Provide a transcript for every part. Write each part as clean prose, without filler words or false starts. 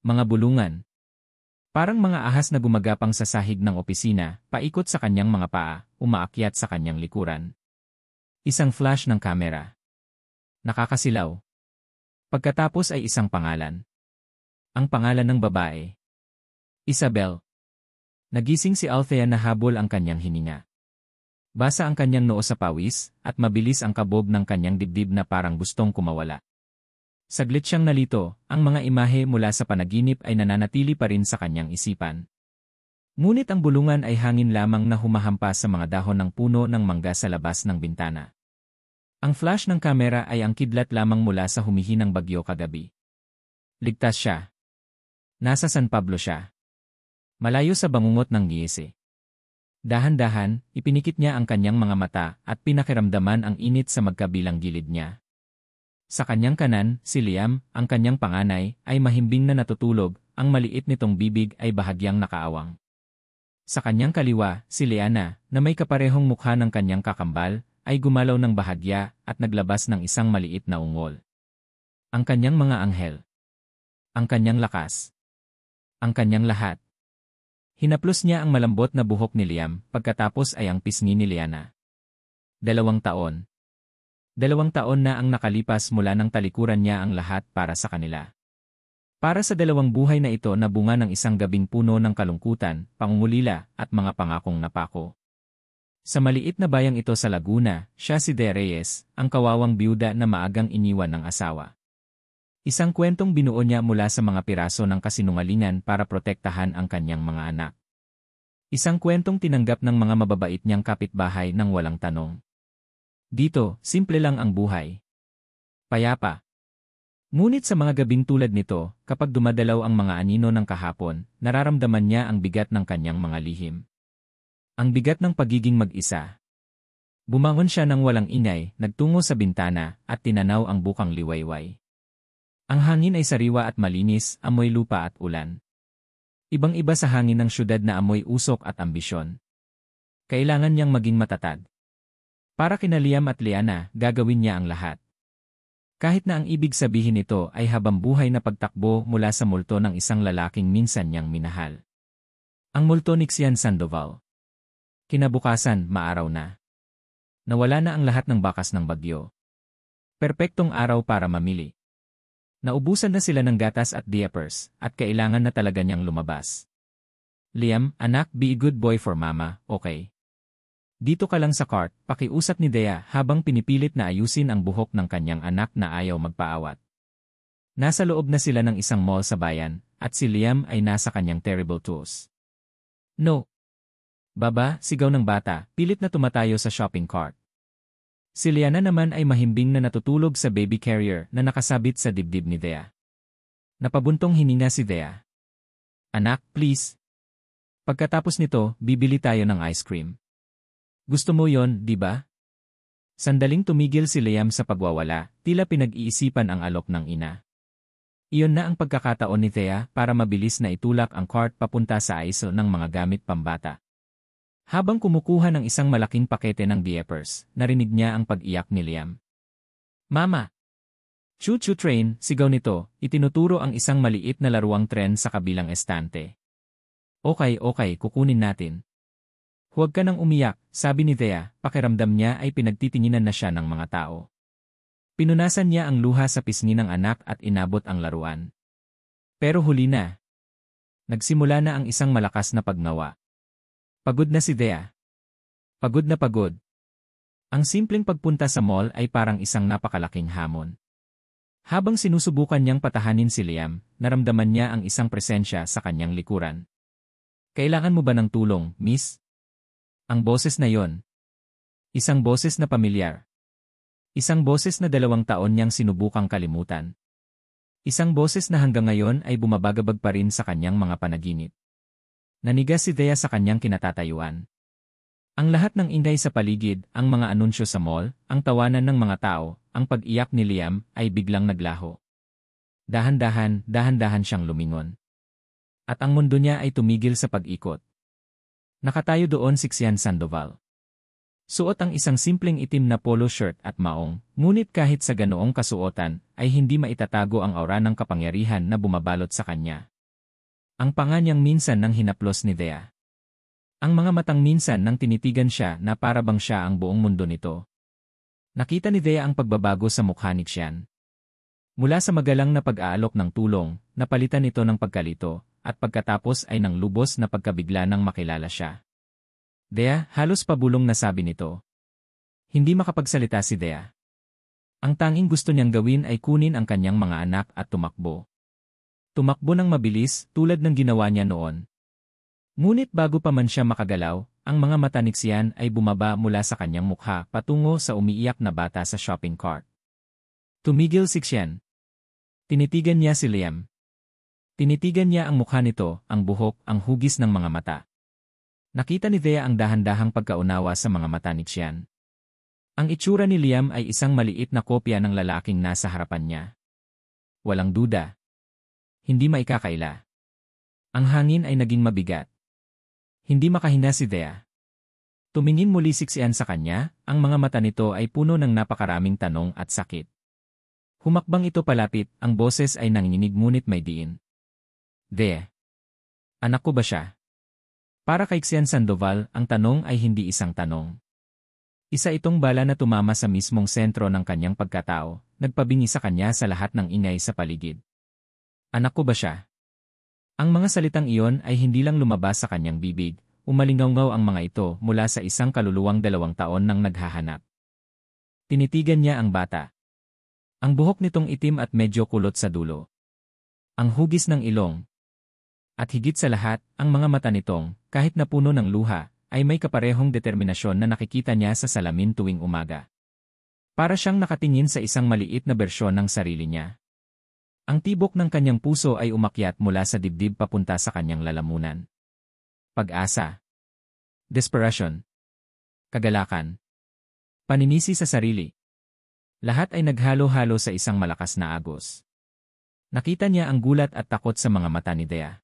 Mga bulungan. Parang mga ahas na gumagapang sa sahig ng opisina, paikot sa kanyang mga paa, umaakyat sa kanyang likuran. Isang flash ng kamera. Nakakasilaw. Pagkatapos ay isang pangalan. Ang pangalan ng babae. Isabel. Nagising si Althea na habol ang kanyang hininga. Basa ang kanyang noo sa pawis, at mabilis ang kabob ng kanyang dibdib na parang gustong kumawala. Saglit siyang nalito, ang mga imahe mula sa panaginip ay nananatili pa rin sa kanyang isipan. Ngunit ang bulungan ay hangin lamang na humahampas sa mga dahon ng puno ng mangga sa labas ng bintana. Ang flash ng kamera ay ang kidlat lamang mula sa humihinang bagyo kagabi. Ligtas siya. Nasa San Pablo siya. Malayo sa bangungot ng Giese. Dahan-dahan, ipinikit niya ang kanyang mga mata at pinakiramdaman ang init sa magkabilang gilid niya. Sa kanyang kanan, si Liam, ang kanyang panganay, ay mahimbing na natutulog, ang maliit nitong bibig ay bahagyang nakaawang. Sa kanyang kaliwa, si Liana, na may kaparehong mukha ng kanyang kakambal, ay gumalaw ng bahagya at naglabas ng isang maliit na ungol. Ang kanyang mga anghel. Ang kanyang lakas. Ang kanyang lahat. Hinaplos niya ang malambot na buhok ni Liam, pagkatapos ay ang pisngi ni Liana. 2 taon. 2 taon na ang nakalipas mula nang talikuran niya ang lahat para sa kanila. Para sa 2 buhay na ito na bunga ng isang gabing puno ng kalungkutan, pangungulila, at mga pangakong napako. Sa maliit na bayang ito sa Laguna, siya si De Reyes, ang kawawang biyuda na maagang iniwan ng asawa. Isang kwentong binuo niya mula sa mga piraso ng kasinungalingan para protektahan ang kanyang mga anak. Isang kwentong tinanggap ng mga mababait niyang kapitbahay nang walang tanong. Dito, simple lang ang buhay. Payapa. Ngunit sa mga gabing tulad nito, kapag dumadalaw ang mga anino ng kahapon, nararamdaman niya ang bigat ng kanyang mga lihim. Ang bigat ng pagiging mag-isa. Bumangon siya ng walang ingay, nagtungo sa bintana, at tinanaw ang bukang liwayway. Ang hangin ay sariwa at malinis, amoy lupa at ulan. Ibang-iba sa hangin ng syudad na amoy usok at ambisyon. Kailangan niyang maging matatag. Para kina Liam at Liana, gagawin niya ang lahat. Kahit na ang ibig sabihin nito ay habambuhay na pagtakbo mula sa multo ng isang lalaking minsan niyang minahal. Ang multo ni Xian Sandoval. Kinabukasan, maaraw na. Nawala na ang lahat ng bakas ng bagyo. Perpektong araw para mamili. Naubusan na sila ng gatas at diapers, at kailangan na talaga niyang lumabas. Liam, anak, be a good boy for mama, okay? Dito ka lang sa cart, pakiusap ni Dea habang pinipilit na ayusin ang buhok ng kanyang anak na ayaw magpaawat. Nasa loob na sila ng isang mall sa bayan, at si Liam ay nasa kanyang terrible tools. No. Baba, sigaw ng bata, pilit na tumatayo sa shopping cart. Si Liana naman ay mahimbing na natutulog sa baby carrier na nakasabit sa dibdib ni Dea. Napabuntong hininga si Dea. Anak, please. Pagkatapos nito, bibili tayo ng ice cream. Gusto mo yon, di ba? Sandaling tumigil si Liam sa pagwawala, tila pinag-iisipan ang alok ng ina. Iyon na ang pagkakataon ni Thea para mabilis na itulak ang cart papunta sa aisle ng mga gamit pambata. Habang kumukuha ng isang malaking pakete ng diapers, narinig niya ang pag-iyak ni Liam. Mama! Choo-choo train, sigaw nito, itinuturo ang isang maliit na laruang tren sa kabilang estante. Okay, kukunin natin. Huwag ka nang umiyak, sabi ni Thea, pakiramdam niya ay pinagtitinginan na siya ng mga tao. Pinunasan niya ang luha sa pisngi ng anak at inabot ang laruan. Pero huli na. Nagsimula na ang isang malakas na pagnawa. Pagod na si Thea. Pagod na pagod. Ang simpleng pagpunta sa mall ay parang isang napakalaking hamon. Habang sinusubukan niyang patahanin si Liam, naramdaman niya ang isang presensya sa kanyang likuran. Kailangan mo ba ng tulong, miss? Ang boses na yon. Isang boses na pamilyar. Isang boses na 2 taon niyang sinubukang kalimutan. Isang boses na hanggang ngayon ay bumabagabag pa rin sa kanyang mga panaginip. Nanigas si Thea sa kanyang kinatatayuan. Ang lahat ng ingay sa paligid, ang mga anunsyo sa mall, ang tawanan ng mga tao, ang pag-iyak ni Liam ay biglang naglaho. Dahan-dahan siyang lumingon. At ang mundo niya ay tumigil sa pag-ikot. Nakatayo doon si Xian Sandoval. Suot ang isang simpleng itim na polo shirt at maong, ngunit kahit sa ganoong kasuotan, ay hindi maitatago ang aura ng kapangyarihan na bumabalot sa kanya. Ang panga niyang minsan nang hinaplos ni Thea. Ang mga matang minsan nang tinitigan siya na para bang siya ang buong mundo nito. Nakita ni Thea ang pagbabago sa mukha ni Xian. Mula sa magalang na pag-aalok ng tulong, napalitan ito ng pagkalito, at pagkatapos ay ng lubos na pagkabigla nang makilala siya. Thea, halos pabulong na sabi nito. Hindi makapagsalita si Thea. Ang tanging gusto niyang gawin ay kunin ang kanyang mga anak at tumakbo. Tumakbo ng mabilis tulad ng ginawa niya noon. Ngunit bago pa man siya makagalaw, ang mga mata ni Xian ay bumaba mula sa kanyang mukha patungo sa umiiyak na bata sa shopping cart. Tumigil si Xian. Tinitigan niya si Liam. Tinitigan niya ang mukha nito, ang buhok, ang hugis ng mga mata. Nakita ni Thea ang dahan-dahang pagkaunawa sa mga mata ni Xian. Ang itsura ni Liam ay isang maliit na kopya ng lalaking nasa harapan niya. Walang duda. Hindi maikakaila. Ang hangin ay naging mabigat. Hindi makahinga si Thea. Tumingin muli si Xian sa kanya, ang mga mata nito ay puno ng napakaraming tanong at sakit. Humakbang ito palapit, ang boses ay nanginginig ngunit may diin. Thea. Anak ko ba siya? Para kay Xian Sandoval, ang tanong ay hindi isang tanong. Isa itong bala na tumama sa mismong sentro ng kanyang pagkatao, nagpabingi sa kanya sa lahat ng ingay sa paligid. Anak ko ba siya? Ang mga salitang iyon ay hindi lang lumabas sa kanyang bibig, umalingaw ang mga ito mula sa isang kaluluwang 2 taon nang naghahanap. Tinitigan niya ang bata. Ang buhok nitong itim at medyo kulot sa dulo. Ang hugis ng ilong. At higit sa lahat, ang mga mata nitong, kahit na puno ng luha, ay may kaparehong determinasyon na nakikita niya sa salamin tuwing umaga. Para siyang nakatingin sa isang maliit na bersyon ng sarili niya. Ang tibok ng kanyang puso ay umakyat mula sa dibdib papunta sa kanyang lalamunan. Pag-asa. Desperation. Kagalakan. Paninisi sa sarili. Lahat ay naghalo-halo sa isang malakas na agos. Nakita niya ang gulat at takot sa mga mata ni Thea.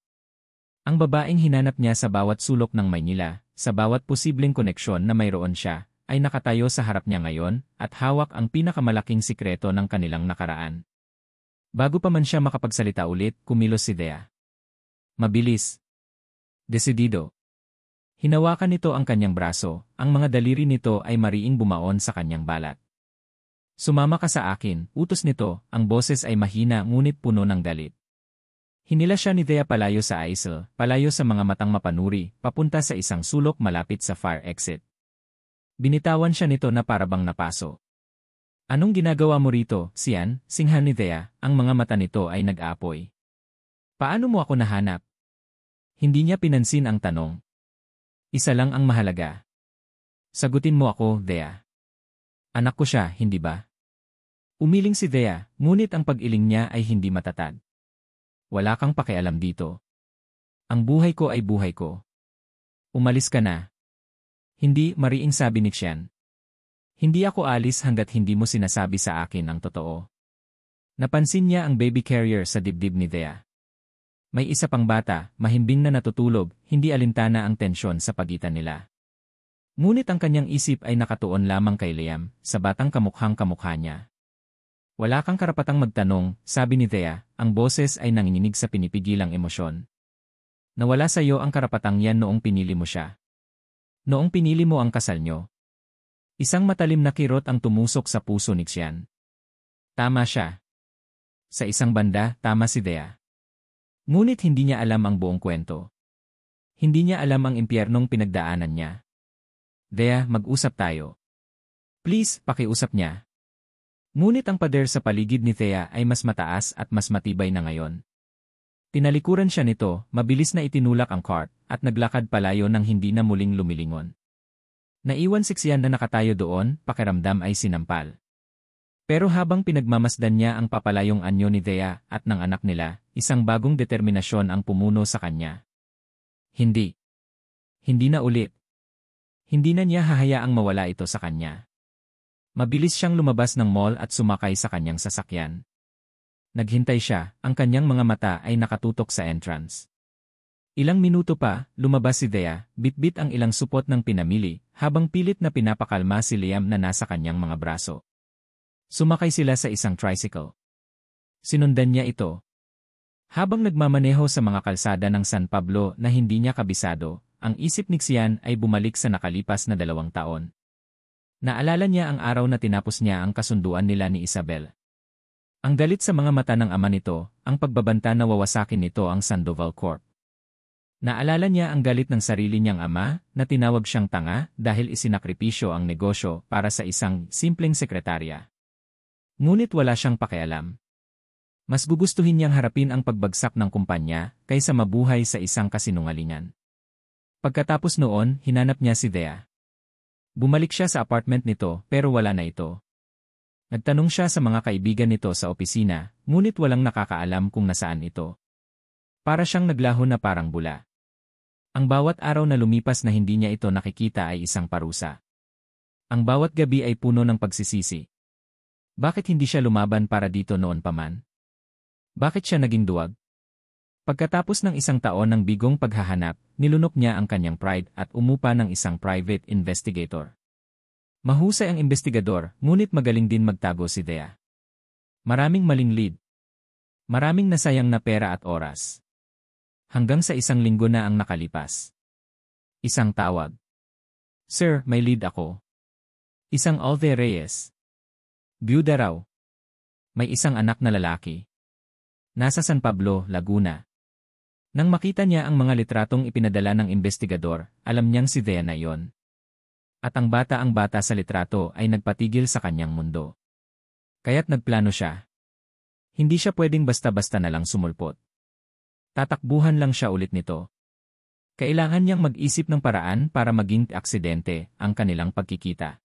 Ang babaeng hinanap niya sa bawat sulok ng Maynila, sa bawat posibleng koneksyon na mayroon siya, ay nakatayo sa harap niya ngayon at hawak ang pinakamalaking sikreto ng kanilang nakaraan. Bago pa man siya makapagsalita ulit, kumilos si Thea. Mabilis. Desidido. Hinawakan nito ang kanyang braso, ang mga daliri nito ay mariing bumaon sa kanyang balat. Sumama ka sa akin, utos nito, ang boses ay mahina ngunit puno ng galit. Hinila siya ni Thea palayo sa aisle, palayo sa mga matang mapanuri, papunta sa isang sulok malapit sa fire exit. Binitawan siya nito na parabang napaso. Anong ginagawa mo rito, Xian? Singhan ni Thea, ang mga mata nito ay nag-aapoy. Paano mo ako nahanap? Hindi niya pinansin ang tanong. Isa lang ang mahalaga. Sagutin mo ako, Thea. Anak ko siya, hindi ba? Umiling si Thea, ngunit ang pag-iling niya ay hindi matatag. Wala kang pakialam dito. Ang buhay ko ay buhay ko. Umalis ka na. Hindi, mariing sabi ni Xian. Hindi ako alis hanggat hindi mo sinasabi sa akin ang totoo. Napansin niya ang baby carrier sa dibdib ni Thea. May isa pang bata, mahimbing na natutulog, hindi alintana ang tensyon sa pagitan nila. Ngunit ang kanyang isip ay nakatuon lamang kay Liam, sa batang kamukhang kamukha niya. Wala kang karapatang magtanong, sabi ni Thea, ang boses ay nanginginig sa pinipigilang emosyon. Nawala sa iyo ang karapatang yan noong pinili mo siya. Noong pinili mo ang kasal nyo. Isang matalim na kirot ang tumusok sa puso ni Xian. Tama siya. Sa isang banda, tama si Thea. Ngunit hindi niya alam ang buong kwento. Hindi niya alam ang impyernong pinagdaanan niya. Thea, mag-usap tayo. Please, pakiusap niya. Ngunit ang pader sa paligid ni Thea ay mas mataas at mas matibay na ngayon. Tinalikuran siya nito, mabilis na itinulak ang cart, at naglakad palayo nang hindi na muling lumilingon. Naiwan si Xian na nakatayo doon, pakiramdam ay sinampal. Pero habang pinagmamasdan niya ang papalayong anyo ni Thea at ng anak nila, isang bagong determinasyon ang pumuno sa kanya. Hindi. Hindi na ulit. Hindi na niya hahayaang mawala ito sa kanya. Mabilis siyang lumabas ng mall at sumakay sa kanyang sasakyan. Naghintay siya, ang kanyang mga mata ay nakatutok sa entrance. Ilang minuto pa, lumabas si Thea, bitbit ang ilang supot ng pinamili, habang pilit na pinapakalma si Liam na nasa kanyang mga braso. Sumakay sila sa isang tricycle. Sinundan niya ito. Habang nagmamaneho sa mga kalsada ng San Pablo na hindi niya kabisado, ang isip ni Xian ay bumalik sa nakalipas na 2 taon. Naalala niya ang araw na tinapos niya ang kasunduan nila ni Isabel. Ang galit sa mga mata ng ama nito, ang pagbabanta na wawasakin nito ang Sandoval Corp. Naalala niya ang galit ng sarili niyang ama na tinawag siyang tanga dahil isinakripisyo ang negosyo para sa isang simpleng sekretarya. Ngunit wala siyang pakialam. Mas gugustuhin niyang harapin ang pagbagsak ng kumpanya kaysa mabuhay sa isang kasinungalingan. Pagkatapos noon, hinanap niya si Thea. Bumalik siya sa apartment nito pero wala na ito. Nagtanong siya sa mga kaibigan nito sa opisina, ngunit walang nakakaalam kung nasaan ito. Para siyang naglaho na parang bula. Ang bawat araw na lumipas na hindi niya ito nakikita ay isang parusa. Ang bawat gabi ay puno ng pagsisisi. Bakit hindi siya lumaban para dito noon pa man? Bakit siya naging duwag? Pagkatapos ng 1 taon ng bigong paghahanap, nilunok niya ang kanyang pride at umupa ng isang private investigator. Mahusay ang investigador, ngunit magaling din magtago si Thea. Maraming maling lead. Maraming nasayang na pera at oras. Hanggang sa 1 linggo na ang nakalipas. Isang tawag. Sir, may lead ako. Isang Alve Reyes. Byuda raw. May isang anak na lalaki. Nasa San Pablo, Laguna. Nang makita niya ang mga litratong ipinadala ng investigador, alam niyang si Thea na iyon. At ang bata sa litrato ay nagpatigil sa kanyang mundo. Kaya't nagplano siya. Hindi siya pwedeng basta-basta na lang sumulpot. Tatakbuhan lang siya ulit nito. Kailangan niyang mag-isip ng paraan para maging aksidente ang kanilang pagkikita.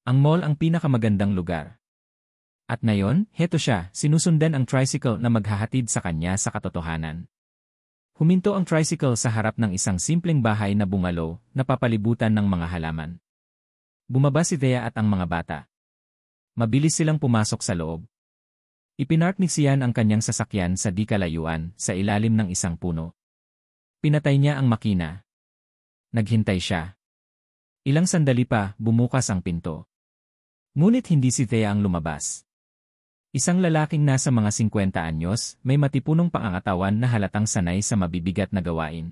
Ang mall ang pinakamagandang lugar. At ngayon, heto siya, sinusundan ang tricycle na maghahatid sa kanya sa katotohanan. Huminto ang tricycle sa harap ng isang simpleng bahay na bungalow na papalibutan ng mga halaman. Bumaba si Thea at ang mga bata. Mabilis silang pumasok sa loob. Ipinark ni Xian ang kanyang sasakyan sa di kalayuan sa ilalim ng isang puno. Pinatay niya ang makina. Naghintay siya. Ilang sandali pa, bumukas ang pinto. Ngunit hindi si Thea ang lumabas. Isang lalaking nasa mga 50 anyos, may matipunong pangangatawan na halatang sanay sa mabibigat na gawain.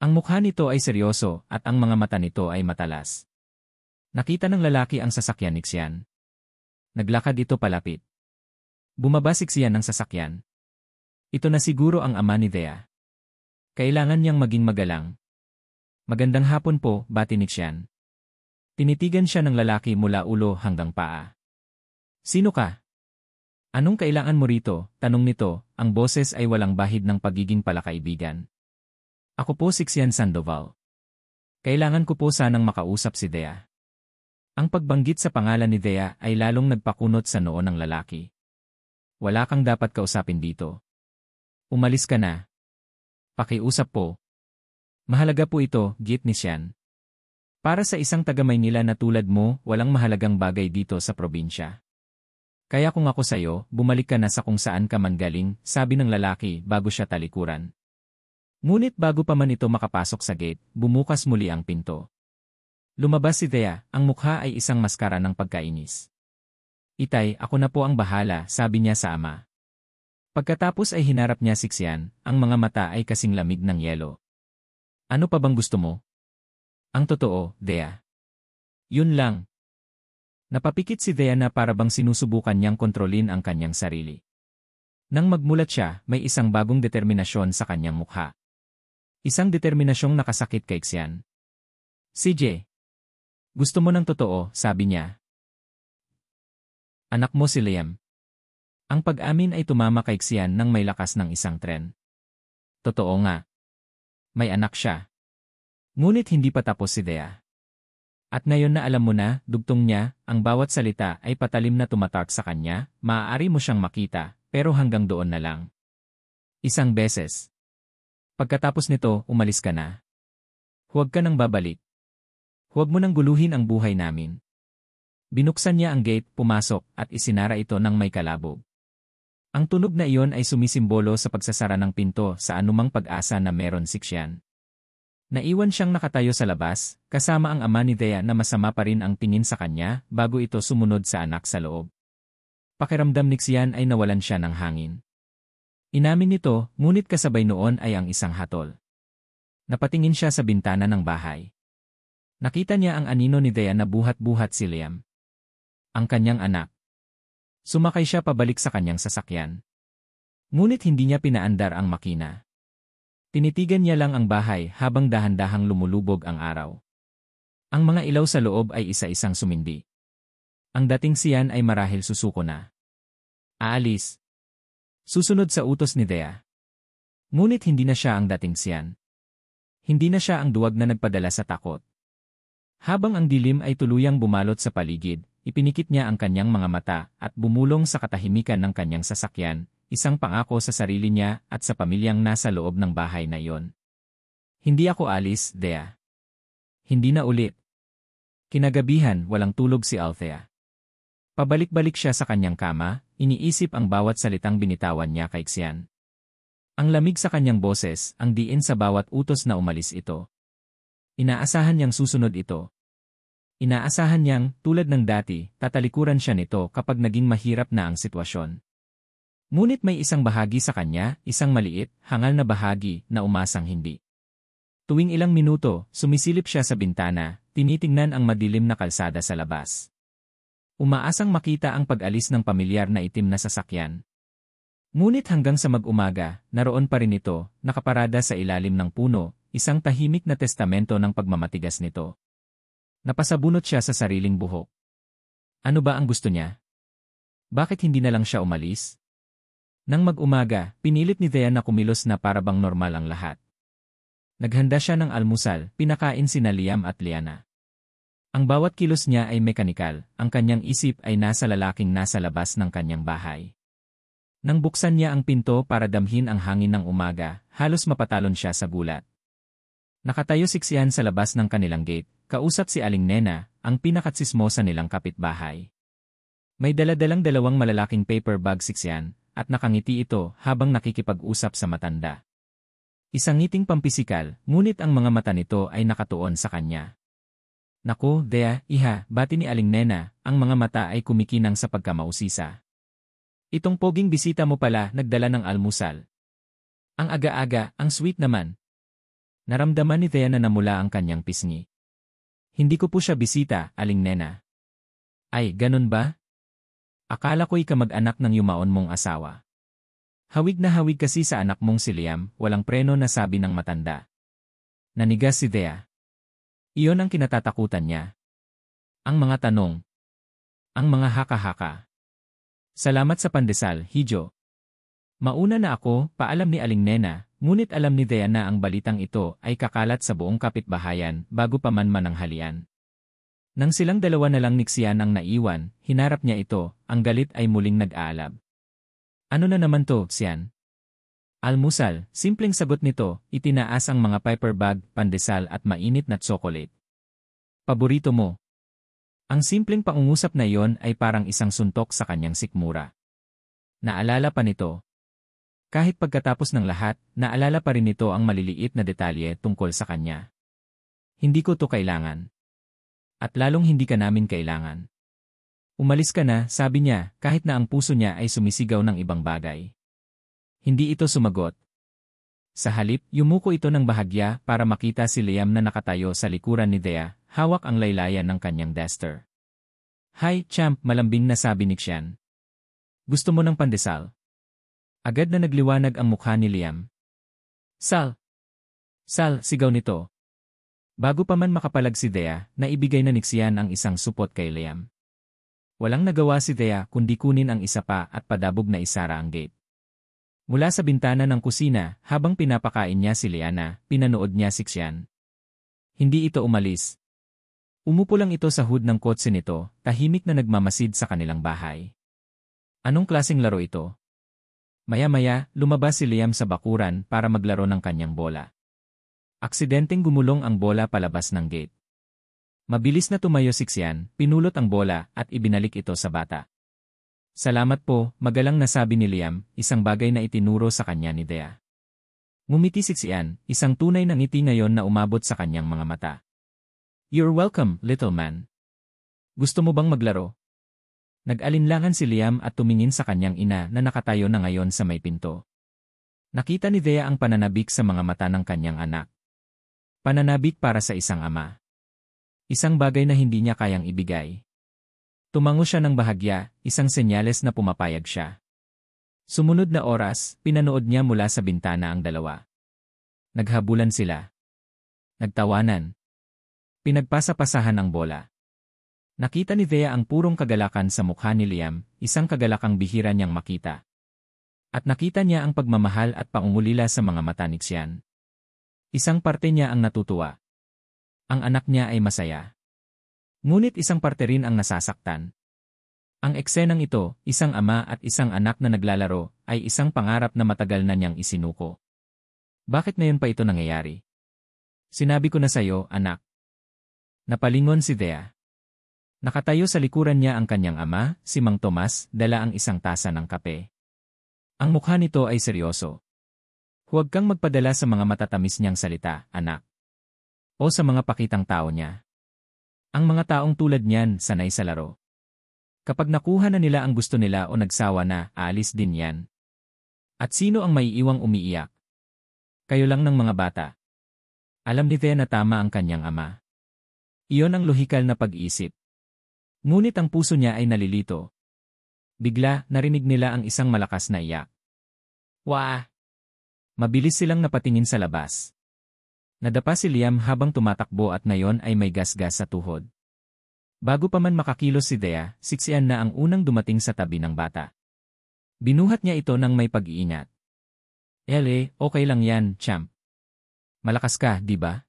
Ang mukha nito ay seryoso at ang mga mata nito ay matalas. Nakita ng lalaki ang sasakyan ni Xian. Naglakad ito palapit. Bumaba si Xian ng sasakyan. Ito na siguro ang ama ni Thea. Kailangan niyang maging magalang. Magandang hapon po, bati ni Xian. Tinitigan siya ng lalaki mula ulo hanggang paa. Sino ka? Anong kailangan mo rito? Tanong nito, ang boses ay walang bahid ng pagiging palakaibigan. Ako po si Xian Sandoval. Kailangan ko po sanang makausap si Thea. Ang pagbanggit sa pangalan ni Thea ay lalong nagpakunot sa noo ng lalaki. Wala kang dapat kausapin dito. Umalis ka na. Pakiusap po. Mahalaga po ito, git ni Xian. Para sa isang taga-Maynila na tulad mo, walang mahalagang bagay dito sa probinsya. Kaya kung ako sa'yo, bumalik ka na sa kung saan ka man galing, sabi ng lalaki bago siya talikuran. Ngunit bago pa man ito makapasok sa gate, bumukas muli ang pinto. Lumabas si Thea, ang mukha ay isang maskara ng pagkainis. Itay, ako na po ang bahala, sabi niya sa ama. Pagkatapos ay hinarap niya si Xian, ang mga mata ay kasing lamig ng yelo. Ano pa bang gusto mo? Ang totoo, Thea. Yun lang. Napapikit si Thea na para bang sinusubukan niyang kontrolin ang kanyang sarili. Nang magmulat siya, may isang bagong determinasyon sa kanyang mukha. Isang determinasyong nakasakit kay Xian. CJ. Gusto mo ng totoo, sabi niya. Anak mo si Liam. Ang pag-amin ay tumama kay Xian nang may lakas ng isang tren. Totoo nga. May anak siya. Ngunit hindi pa tapos si Thea. At ngayon na alam mo na, dugtong niya, ang bawat salita ay patalim na tumatak sa kanya, maaari mo siyang makita, pero hanggang doon na lang. Isang beses. Pagkatapos nito, umalis ka na. Huwag ka nang babalik. Huwag mo nang guluhin ang buhay namin. Binuksan niya ang gate, pumasok, at isinara ito ng may kalabog. Ang tunog na iyon ay sumisimbolo sa pagsasara ng pinto sa anumang pag-asa na meron si Xian. Naiwan siyang nakatayo sa labas, kasama ang ama ni Thea na masama pa rin ang tingin sa kanya bago ito sumunod sa anak sa loob. Pakiramdam ni Xian ay nawalan siya ng hangin. Inamin nito, ngunit kasabay noon ay ang isang hatol. Napatingin siya sa bintana ng bahay. Nakita niya ang anino ni Thea na buhat-buhat si Liam. Ang kanyang anak. Sumakay siya pabalik sa kanyang sasakyan. Ngunit hindi niya pinaandar ang makina. Tinitigan niya lang ang bahay habang dahan-dahang lumulubog ang araw. Ang mga ilaw sa loob ay isa-isang sumindi. Ang dating siyan ay marahil susuko na. Aalis. Susunod sa utos ni Thea. Ngunit hindi na siya ang dating siyan. Hindi na siya ang duwag na nagpadala sa takot. Habang ang dilim ay tuluyang bumalot sa paligid, ipinikit niya ang kanyang mga mata at bumulong sa katahimikan ng kanyang sasakyan, isang pangako sa sarili niya at sa pamilyang nasa loob ng bahay na iyon. Hindi ako alis, Thea. Hindi na ulit. Kinagabihan, walang tulog si Althea. Pabalik-balik siya sa kanyang kama, iniisip ang bawat salitang binitawan niya kay Xian. Ang lamig sa kanyang boses, ang diin sa bawat utos na umalis ito. Inaasahan niyang susunod ito. Inaasahan niyang, tulad ng dati, tatalikuran siya nito kapag naging mahirap na ang sitwasyon. Ngunit may isang bahagi sa kanya, isang maliit, hangal na bahagi, na umasang hindi. Tuwing ilang minuto, sumisilip siya sa bintana, tinitingnan ang madilim na kalsada sa labas. Umaasang makita ang pag-alis ng pamilyar na itim na sasakyan. Ngunit hanggang sa mag-umaga, naroon pa rin ito, nakaparada sa ilalim ng puno, isang tahimik na testamento ng pagmamatigas nito. Napasabunot siya sa sariling buhok. Ano ba ang gusto niya? Bakit hindi na lang siya umalis? Nang mag-umaga, pinilit ni Thea na kumilos na para bang normal ang lahat. Naghanda siya ng almusal, pinakain sina Liam at Liana. Ang bawat kilos niya ay mekanikal, ang kanyang isip ay nasa lalaking nasa labas ng kanyang bahay. Nang buksan niya ang pinto para damhin ang hangin ng umaga, halos mapatalon siya sa gulat. Nakatayo si Xian sa labas ng kanilang gate, kausap si Aling Nena, ang pinakatsismosa nilang kapitbahay. May daladalang dalawang malalaking paper bag si Xian, at nakangiti ito habang nakikipag-usap sa matanda. Isang ngiting pampisikal, ngunit ang mga mata nito ay nakatuon sa kanya. Naku, Thea, iha, bati ni Aling Nena, ang mga mata ay kumikinang sa pagkamausisa. Itong poging bisita mo pala nagdala ng almusal. Ang aga-aga, ang sweet naman. Naramdaman ni Thea na namula ang kanyang pisngi. Hindi ko po siya bisita, Aling Nena. Ay, ganun ba? Akala ko'y kamag-anak ng yumaon mong asawa. Hawig na hawig kasi sa anak mong si Liam, walang preno na sabi ng matanda. Nanigas si Thea. Iyon ang kinatatakutan niya. Ang mga tanong. Ang mga haka-haka. Salamat sa pandesal, Hijo. Mauna na ako, paalam ni Aling Nena, ngunit alam ni Thea na ang balitang ito ay kakalat sa buong kapitbahayan bago pa man mananghalian. Nang silang dalawa na lang ni Xian ang naiwan, hinarap niya ito, ang galit ay muling nag-aalab. Ano na naman to, Xian? Almusal, simpleng sagot nito, itinaas ang mga paper bag, pandesal at mainit na tsokolate. Paborito mo? Ang simpleng pangungusap na iyon ay parang isang suntok sa kanyang sikmura. Naalala pa nito. Kahit pagkatapos ng lahat, naalala pa rin nito ang maliliit na detalye tungkol sa kanya. Hindi ko to kailangan. At lalong hindi ka namin kailangan. Umalis ka na, sabi niya, kahit na ang puso niya ay sumisigaw ng ibang bagay. Hindi ito sumagot. Sa halip, yumuko ito ng bahagya para makita si Liam na nakatayo sa likuran ni Thea, hawak ang laylayan ng kanyang duster. Hi, champ, malambing na sabi ni Xian. Gusto mo ng pandesal? Agad na nagliwanag ang mukha ni Liam. Sal! Sal, sigaw nito. Bago pa man makapalag si Thea, naibigay na ni Xian ang isang supot kay Liam. Walang nagawa si Thea kundi kunin ang isa pa at padabog na isara ang gate. Mula sa bintana ng kusina, habang pinapakain niya si Liana, pinanood niya si Xian. Hindi ito umalis. Umupo lang ito sa hood ng kotse nito, tahimik na nagmamasid sa kanilang bahay. Anong klaseng laro ito? Maya-maya, lumabas si Liam sa bakuran para maglaro ng kanyang bola. Aksidenteng gumulong ang bola palabas ng gate. Mabilis na tumayo si Xian, pinulot ang bola at ibinalik ito sa bata. Salamat po, magalang nasabi ni Liam, isang bagay na itinuro sa kanya ni Thea. Ngumiti si Xian, isang tunay na ngiti ngayon na umabot sa kanyang mga mata. You're welcome, little man. Gusto mo bang maglaro? Nag-alinlangan si Liam at tumingin sa kanyang ina na nakatayo na ngayon sa may pinto. Nakita ni Thea ang pananabik sa mga mata ng kanyang anak. Pananabik para sa isang ama. Isang bagay na hindi niya kayang ibigay. Tumango siya ng bahagya, isang senyales na pumapayag siya. Sumunod na oras, pinanood niya mula sa bintana ang dalawa. Naghabulan sila. Nagtawanan. Pinagpasa-pasahan ang bola. Nakita ni Thea ang purong kagalakan sa mukha ni Liam, isang kagalakang bihira niyang makita. At nakita niya ang pagmamahal at pangungulila sa mga mata ni Xian. Isang parte niya ang natutuwa. Ang anak niya ay masaya. Ngunit isang parte rin ang nasasaktan. Ang eksenang ito, isang ama at isang anak na naglalaro, ay isang pangarap na matagal na niyang isinuko. Bakit ngayon pa ito nangyayari? Sinabi ko na sa'yo, anak. Napalingon si Thea. Nakatayo sa likuran niya ang kanyang ama, si Mang Tomas, dala ang isang tasa ng kape. Ang mukha nito ay seryoso. Huwag kang magpadala sa mga matatamis niyang salita, anak. O sa mga pakitang tao niya. Ang mga taong tulad niyan, sanay sa laro. Kapag nakuha na nila ang gusto nila o nagsawa na, aalis din yan. At sino ang maiiwang umiiyak? Kayo lang ng mga bata. Alam ni Thea na tama ang kanyang ama. Iyon ang lohikal na pag-iisip. Ngunit ang puso niya ay nalilito. Bigla, narinig nila ang isang malakas na iyak. Wah! Mabilis silang napatingin sa labas. Nadapa si Liam habang tumatakbo at ngayon ay may gasgas sa tuhod. Bago pa man makakilos si Thea, siksian na ang unang dumating sa tabi ng bata. Binuhat niya ito ng may pag-iingat. Okay lang yan, champ. Malakas ka, di ba?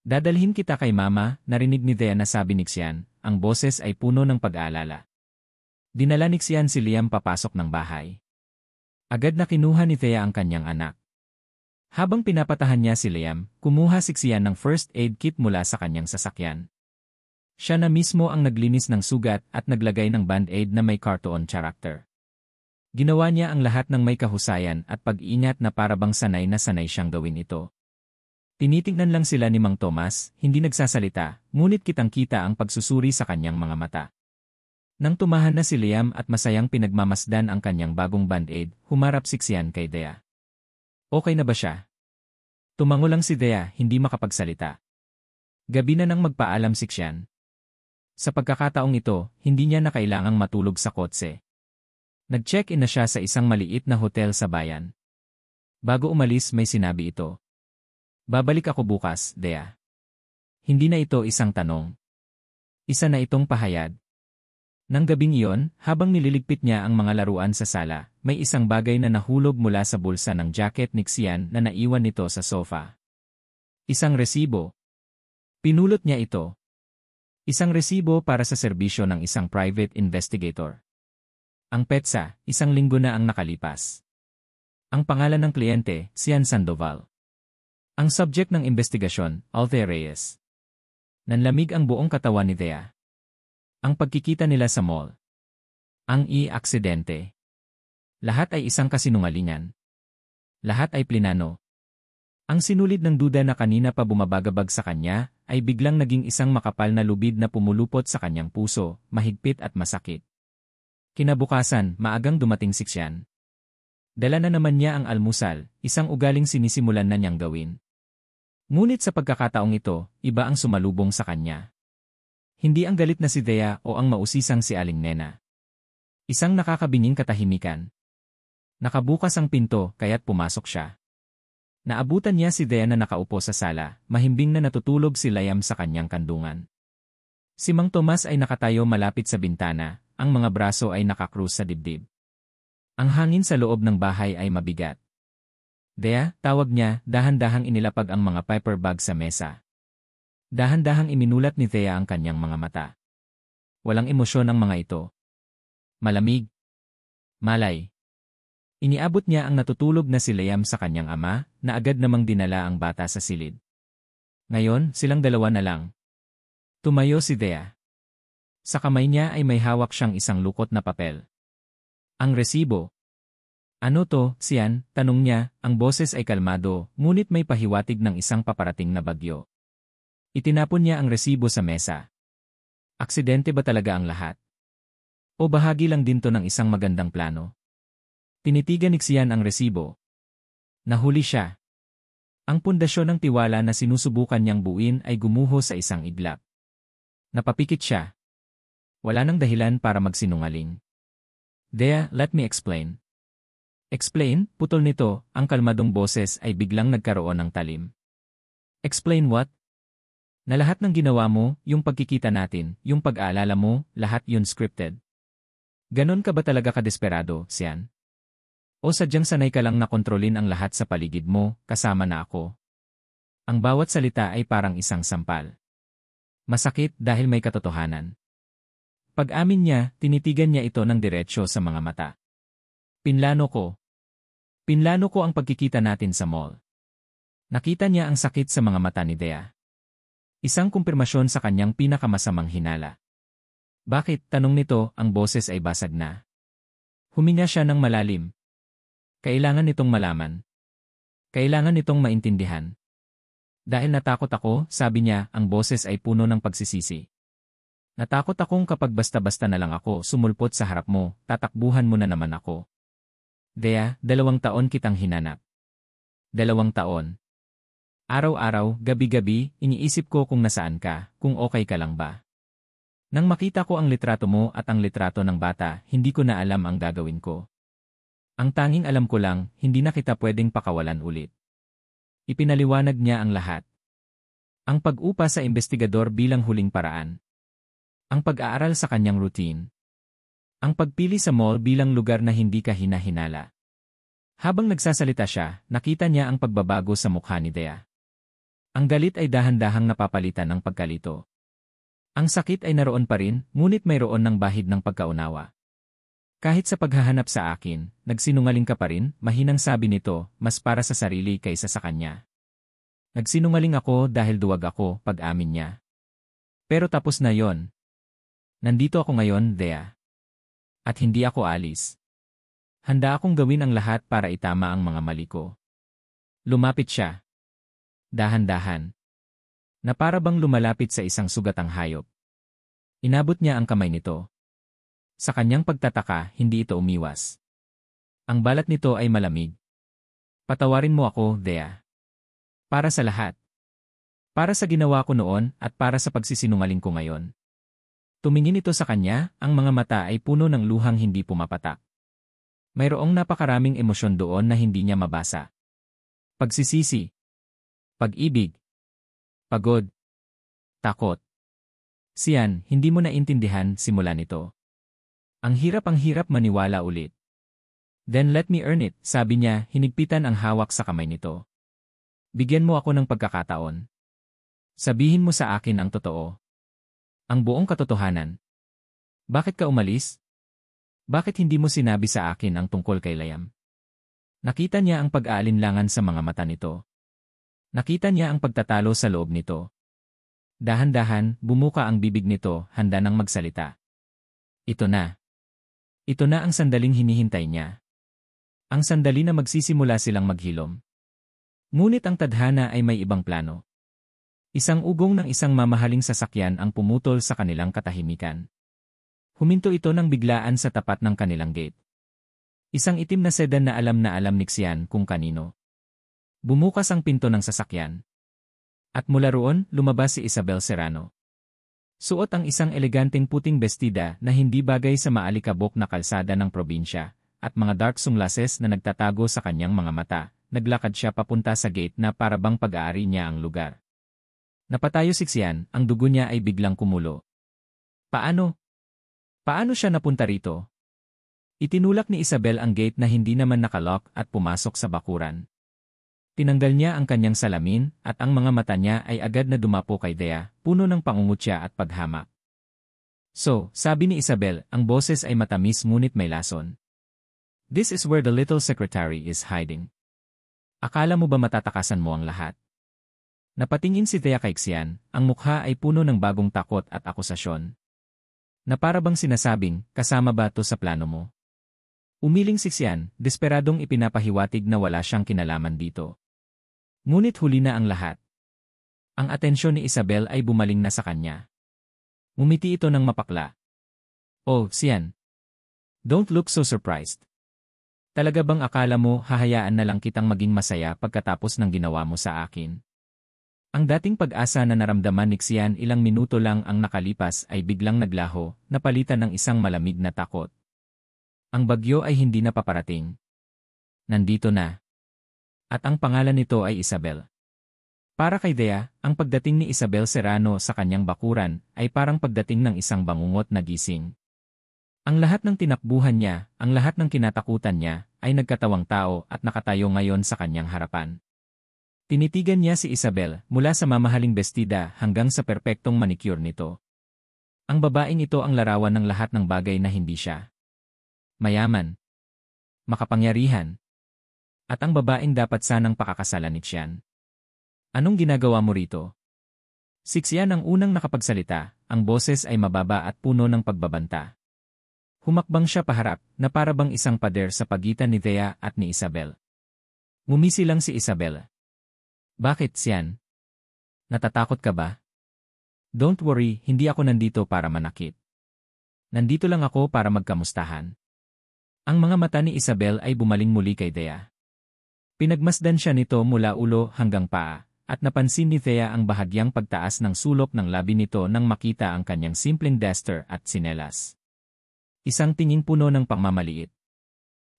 Dadalhin kita kay mama, narinig ni Thea na sabi ni Xian, ang boses ay puno ng pag-aalala. Dinala ni Xian si Liam papasok ng bahay. Agad na kinuha ni Thea ang kanyang anak. Habang pinapatahan niya si Liam, kumuha si Xian ng first aid kit mula sa kanyang sasakyan. Siya na mismo ang naglinis ng sugat at naglagay ng band-aid na may cartoon character. Ginawa niya ang lahat ng may kahusayan at pag-ingat na parabang sanay na sanay siyang gawin ito. Tinitingnan lang sila ni Mang Tomas, hindi nagsasalita, ngunit kitang-kita ang pagsusuri sa kanyang mga mata. Nang tumahan na si Liam at masayang pinagmamasdan ang kanyang bagong band-aid, humarap si Xian kay Thea. Okay na ba siya? Tumango lang si Thea, hindi makapagsalita. Gabi na nang magpaalam si Xian. Sa pagkakataong ito, hindi niya na kailangang matulog sa kotse. Nag-check-in na siya sa isang maliit na hotel sa bayan. Bago umalis may sinabi ito. Babalik ako bukas, Thea. Hindi na ito isang tanong. Isa na itong pahayag. Nang gabing iyon, habang nililigpit niya ang mga laruan sa sala, may isang bagay na nahulog mula sa bulsa ng jacket ni Xian na naiwan nito sa sofa. Isang resibo. Pinulot niya ito. Isang resibo para sa serbisyo ng isang private investigator. Ang petsa, 1 linggo na ang nakalipas. Ang pangalan ng kliyente, Xian Sandoval. Ang subject ng investigasyon, Althea Reyes. Nanlamig ang buong katawan ni Thea. Ang pagkikita nila sa mall. Ang aksidente. Lahat ay isang kasinungalingan. Lahat ay plinano. Ang sinulid ng duda na kanina pa bumabagabag sa kanya, ay biglang naging isang makapal na lubid na pumulupot sa kanyang puso, mahigpit at masakit. Kinabukasan, maagang dumating si Xian. Dala na naman niya ang almusal, isang ugaling sinisimulan na niyang gawin. Ngunit sa pagkakataong ito, iba ang sumalubong sa kanya. Hindi ang galit na si Thea o ang mausisang si Aling Nena. Isang nakakabining katahimikan. Nakabukas ang pinto, kaya't pumasok siya. Naabutan niya si Thea na nakaupo sa sala, mahimbing na natutulog si Liam sa kanyang kandungan. Si Mang Tomas ay nakatayo malapit sa bintana, ang mga braso ay nakakrus sa dibdib. Ang hangin sa loob ng bahay ay mabigat. Thea, tawag niya, dahan-dahang inilapag ang mga paper bag sa mesa. Dahan-dahang iminulat ni Thea ang kanyang mga mata. Walang emosyon ang mga ito. Malamig. Malay. Iniabot niya ang natutulog na si Liam sa kanyang ama, na agad namang dinala ang bata sa silid. Ngayon, silang dalawa na lang. Tumayo si Thea. Sa kamay niya ay may hawak siyang isang lukot na papel. Ang resibo. Ano to, Xian? Tanong niya, ang boses ay kalmado, ngunit may pahiwatig ng isang paparating na bagyo. Itinapon niya ang resibo sa mesa. Aksidente ba talaga ang lahat? O bahagi lang din to ng isang magandang plano? Tinitigan ni Xian ang resibo. Nahuli siya. Ang pundasyon ng tiwala na sinusubukan niyang buuin ay gumuho sa isang iglap. Napapikit siya. Wala nang dahilan para magsinungaling. Dea, let me explain. Explain, putol nito, ang kalmadong boses ay biglang nagkaroon ng talim. Explain what? Na lahat ng ginawa mo, yung pagkikita natin, yung pag-aalala mo, lahat yun scripted. Ganon ka ba talaga kadesperado, Sian? O sadyang sanay ka lang na kontrolin ang lahat sa paligid mo, kasama na ako? Ang bawat salita ay parang isang sampal. Masakit dahil may katotohanan. Pag-amin niya, tinitigan niya ito ng diretsyo sa mga mata. Pinlano ko. Pinlano ko ang pagkikita natin sa mall. Nakita niya ang sakit sa mga mata ni Dea. Isang kumpirmasyon sa kanyang pinakamasamang hinala. Bakit, tanong nito, ang boses ay basag na. Huminga siya ng malalim. Kailangan nitong malaman. Kailangan nitong maintindihan. Dahil natakot ako, sabi niya, ang boses ay puno ng pagsisisi. Natakot akong kapag basta-basta na lang ako sumulpot sa harap mo, tatakbuhan mo na naman ako. Dea, 2 taon kitang hinanap. 2 taon. Araw-araw, gabi-gabi, iniisip ko kung nasaan ka, kung okay ka lang ba. Nang makita ko ang litrato mo at ang litrato ng bata, hindi ko na alam ang gagawin ko. Ang tanging alam ko lang, hindi na kita pwedeng pakawalan ulit. Ipinaliwanag niya ang lahat. Ang pag-upa sa investigador bilang huling paraan. Ang pag-aaral sa kanyang routine. Ang pagpili sa mall bilang lugar na hindi ka hinahinala. Habang nagsasalita siya, nakita niya ang pagbabago sa mukha ni Dea. Ang galit ay dahan-dahang napapalitan ng pagkalito. Ang sakit ay naroon pa rin, ngunit mayroon ng bahid ng pagkaunawa. Kahit sa paghahanap sa akin, nagsinungaling ka pa rin, mahinang sabi nito, mas para sa sarili kaysa sa kanya. Nagsinungaling ako dahil duwag ako, pag-amin niya. Pero tapos na yon. Nandito ako ngayon, Dea. At hindi ako alis. Handa akong gawin ang lahat para itama ang mga mali ko. Lumapit siya. Dahan-dahan. Na para bang lumalapit sa isang sugatang hayop. Inabot niya ang kamay nito. Sa kanyang pagtataka, hindi ito umiwas. Ang balat nito ay malamig. Patawarin mo ako, Dea. Para sa lahat. Para sa ginawa ko noon at para sa pagsisinungaling ko ngayon. Tumingin ito sa kanya, ang mga mata ay puno ng luhang hindi pumapatak. Mayroong napakaraming emosyon doon na hindi niya mabasa. Pagsisisi. Pag-ibig. Pagod. Takot. Sian, hindi mo naintindihan simula nito. Ang hirap maniwala ulit. Then let me earn it, sabi niya, hinigpitan ang hawak sa kamay nito. Bigyan mo ako ng pagkakataon. Sabihin mo sa akin ang totoo. Ang buong katotohanan. Bakit ka umalis? Bakit hindi mo sinabi sa akin ang tungkol kay Liam? Nakita niya ang pag-aalinlangan sa mga mata nito. Nakita niya ang pagtatalo sa loob nito. Dahan-dahan, bumuka ang bibig nito, handa nang magsalita. Ito na. Ito na ang sandaling hinihintay niya. Ang sandali na magsisimula silang maghilom. Ngunit ang tadhana ay may ibang plano. Isang ugong ng isang mamahaling sasakyan ang pumutol sa kanilang katahimikan. Huminto ito ng biglaan sa tapat ng kanilang gate. Isang itim na sedan na alam ni Xian kung kanino. Bumukas ang pinto ng sasakyan. At mula roon, lumabas si Isabel Serrano. Suot ang isang eleganteng puting bestida na hindi bagay sa maalikabok na kalsada ng probinsya, at mga dark sunglasses na nagtatago sa kanyang mga mata. Naglakad siya papunta sa gate na para bang pag-aari niya ang lugar. Napatayo si Xian, ang dugo niya ay biglang kumulo. Paano? Paano siya napunta rito? Itinulak ni Isabel ang gate na hindi naman nakalock at pumasok sa bakuran. Tinanggal niya ang kanyang salamin at ang mga mata niya ay agad na dumapo kay Dea, puno ng pangungutya at paghamak. So, sabi ni Isabel, ang boses ay matamis ngunit may lason. This is where the little secretary is hiding. Akala mo ba matatakasan mo ang lahat? Napatingin si Dea kay Xian, ang mukha ay puno ng bagong takot at akusasyon. Na para bang sinasabing, kasama ba to sa plano mo? Umiling si Xian, desperadong ipinapahiwatig na wala siyang kinalaman dito. Ngunit huli na ang lahat. Ang atensyon ni Isabel ay bumaling na sa kanya. Ngumiti ito ng mapakla. Oh, Xian. Don't look so surprised. Talaga bang akala mo hahayaan na lang kitang maging masaya pagkatapos ng ginawa mo sa akin? Ang dating pag-asa na naramdaman ni Xian ilang minuto lang ang nakalipas ay biglang naglaho, napalitan ng isang malamig na takot. Ang bagyo ay hindi na paparating. Nandito na. At ang pangalan nito ay Isabel. Para kay Dea, ang pagdating ni Isabel Serrano sa kanyang bakuran ay parang pagdating ng isang bangungot na gising. Ang lahat ng tinakbuhan niya, ang lahat ng kinatakutan niya, ay nagkatawang tao at nakatayo ngayon sa kanyang harapan. Tinitigan niya si Isabel mula sa mamahaling bestida hanggang sa perpektong manicure nito. Ang babaeng ito ang larawan ng lahat ng bagay na hindi siya. Mayaman. Makapangyarihan. At ang babaeng dapat sanang pakakasalan ni Xian. Anong ginagawa mo rito? Si Xian ang unang nakapagsalita, ang boses ay mababa at puno ng pagbabanta. Humakbang siya paharap na para bang isang pader sa pagitan ni Thea at ni Isabel. Ngumisi lang si Isabel. Bakit, Xian? Natatakot ka ba? Don't worry, hindi ako nandito para manakit. Nandito lang ako para magkamustahan. Ang mga mata ni Isabel ay bumaling muli kay Thea. Pinagmasdan siya nito mula ulo hanggang paa, at napansin ni Thea ang bahagyang pagtaas ng sulok ng labi nito nang makita ang kanyang simpleng duster at sinelas. Isang tingin puno ng pagmamaliit.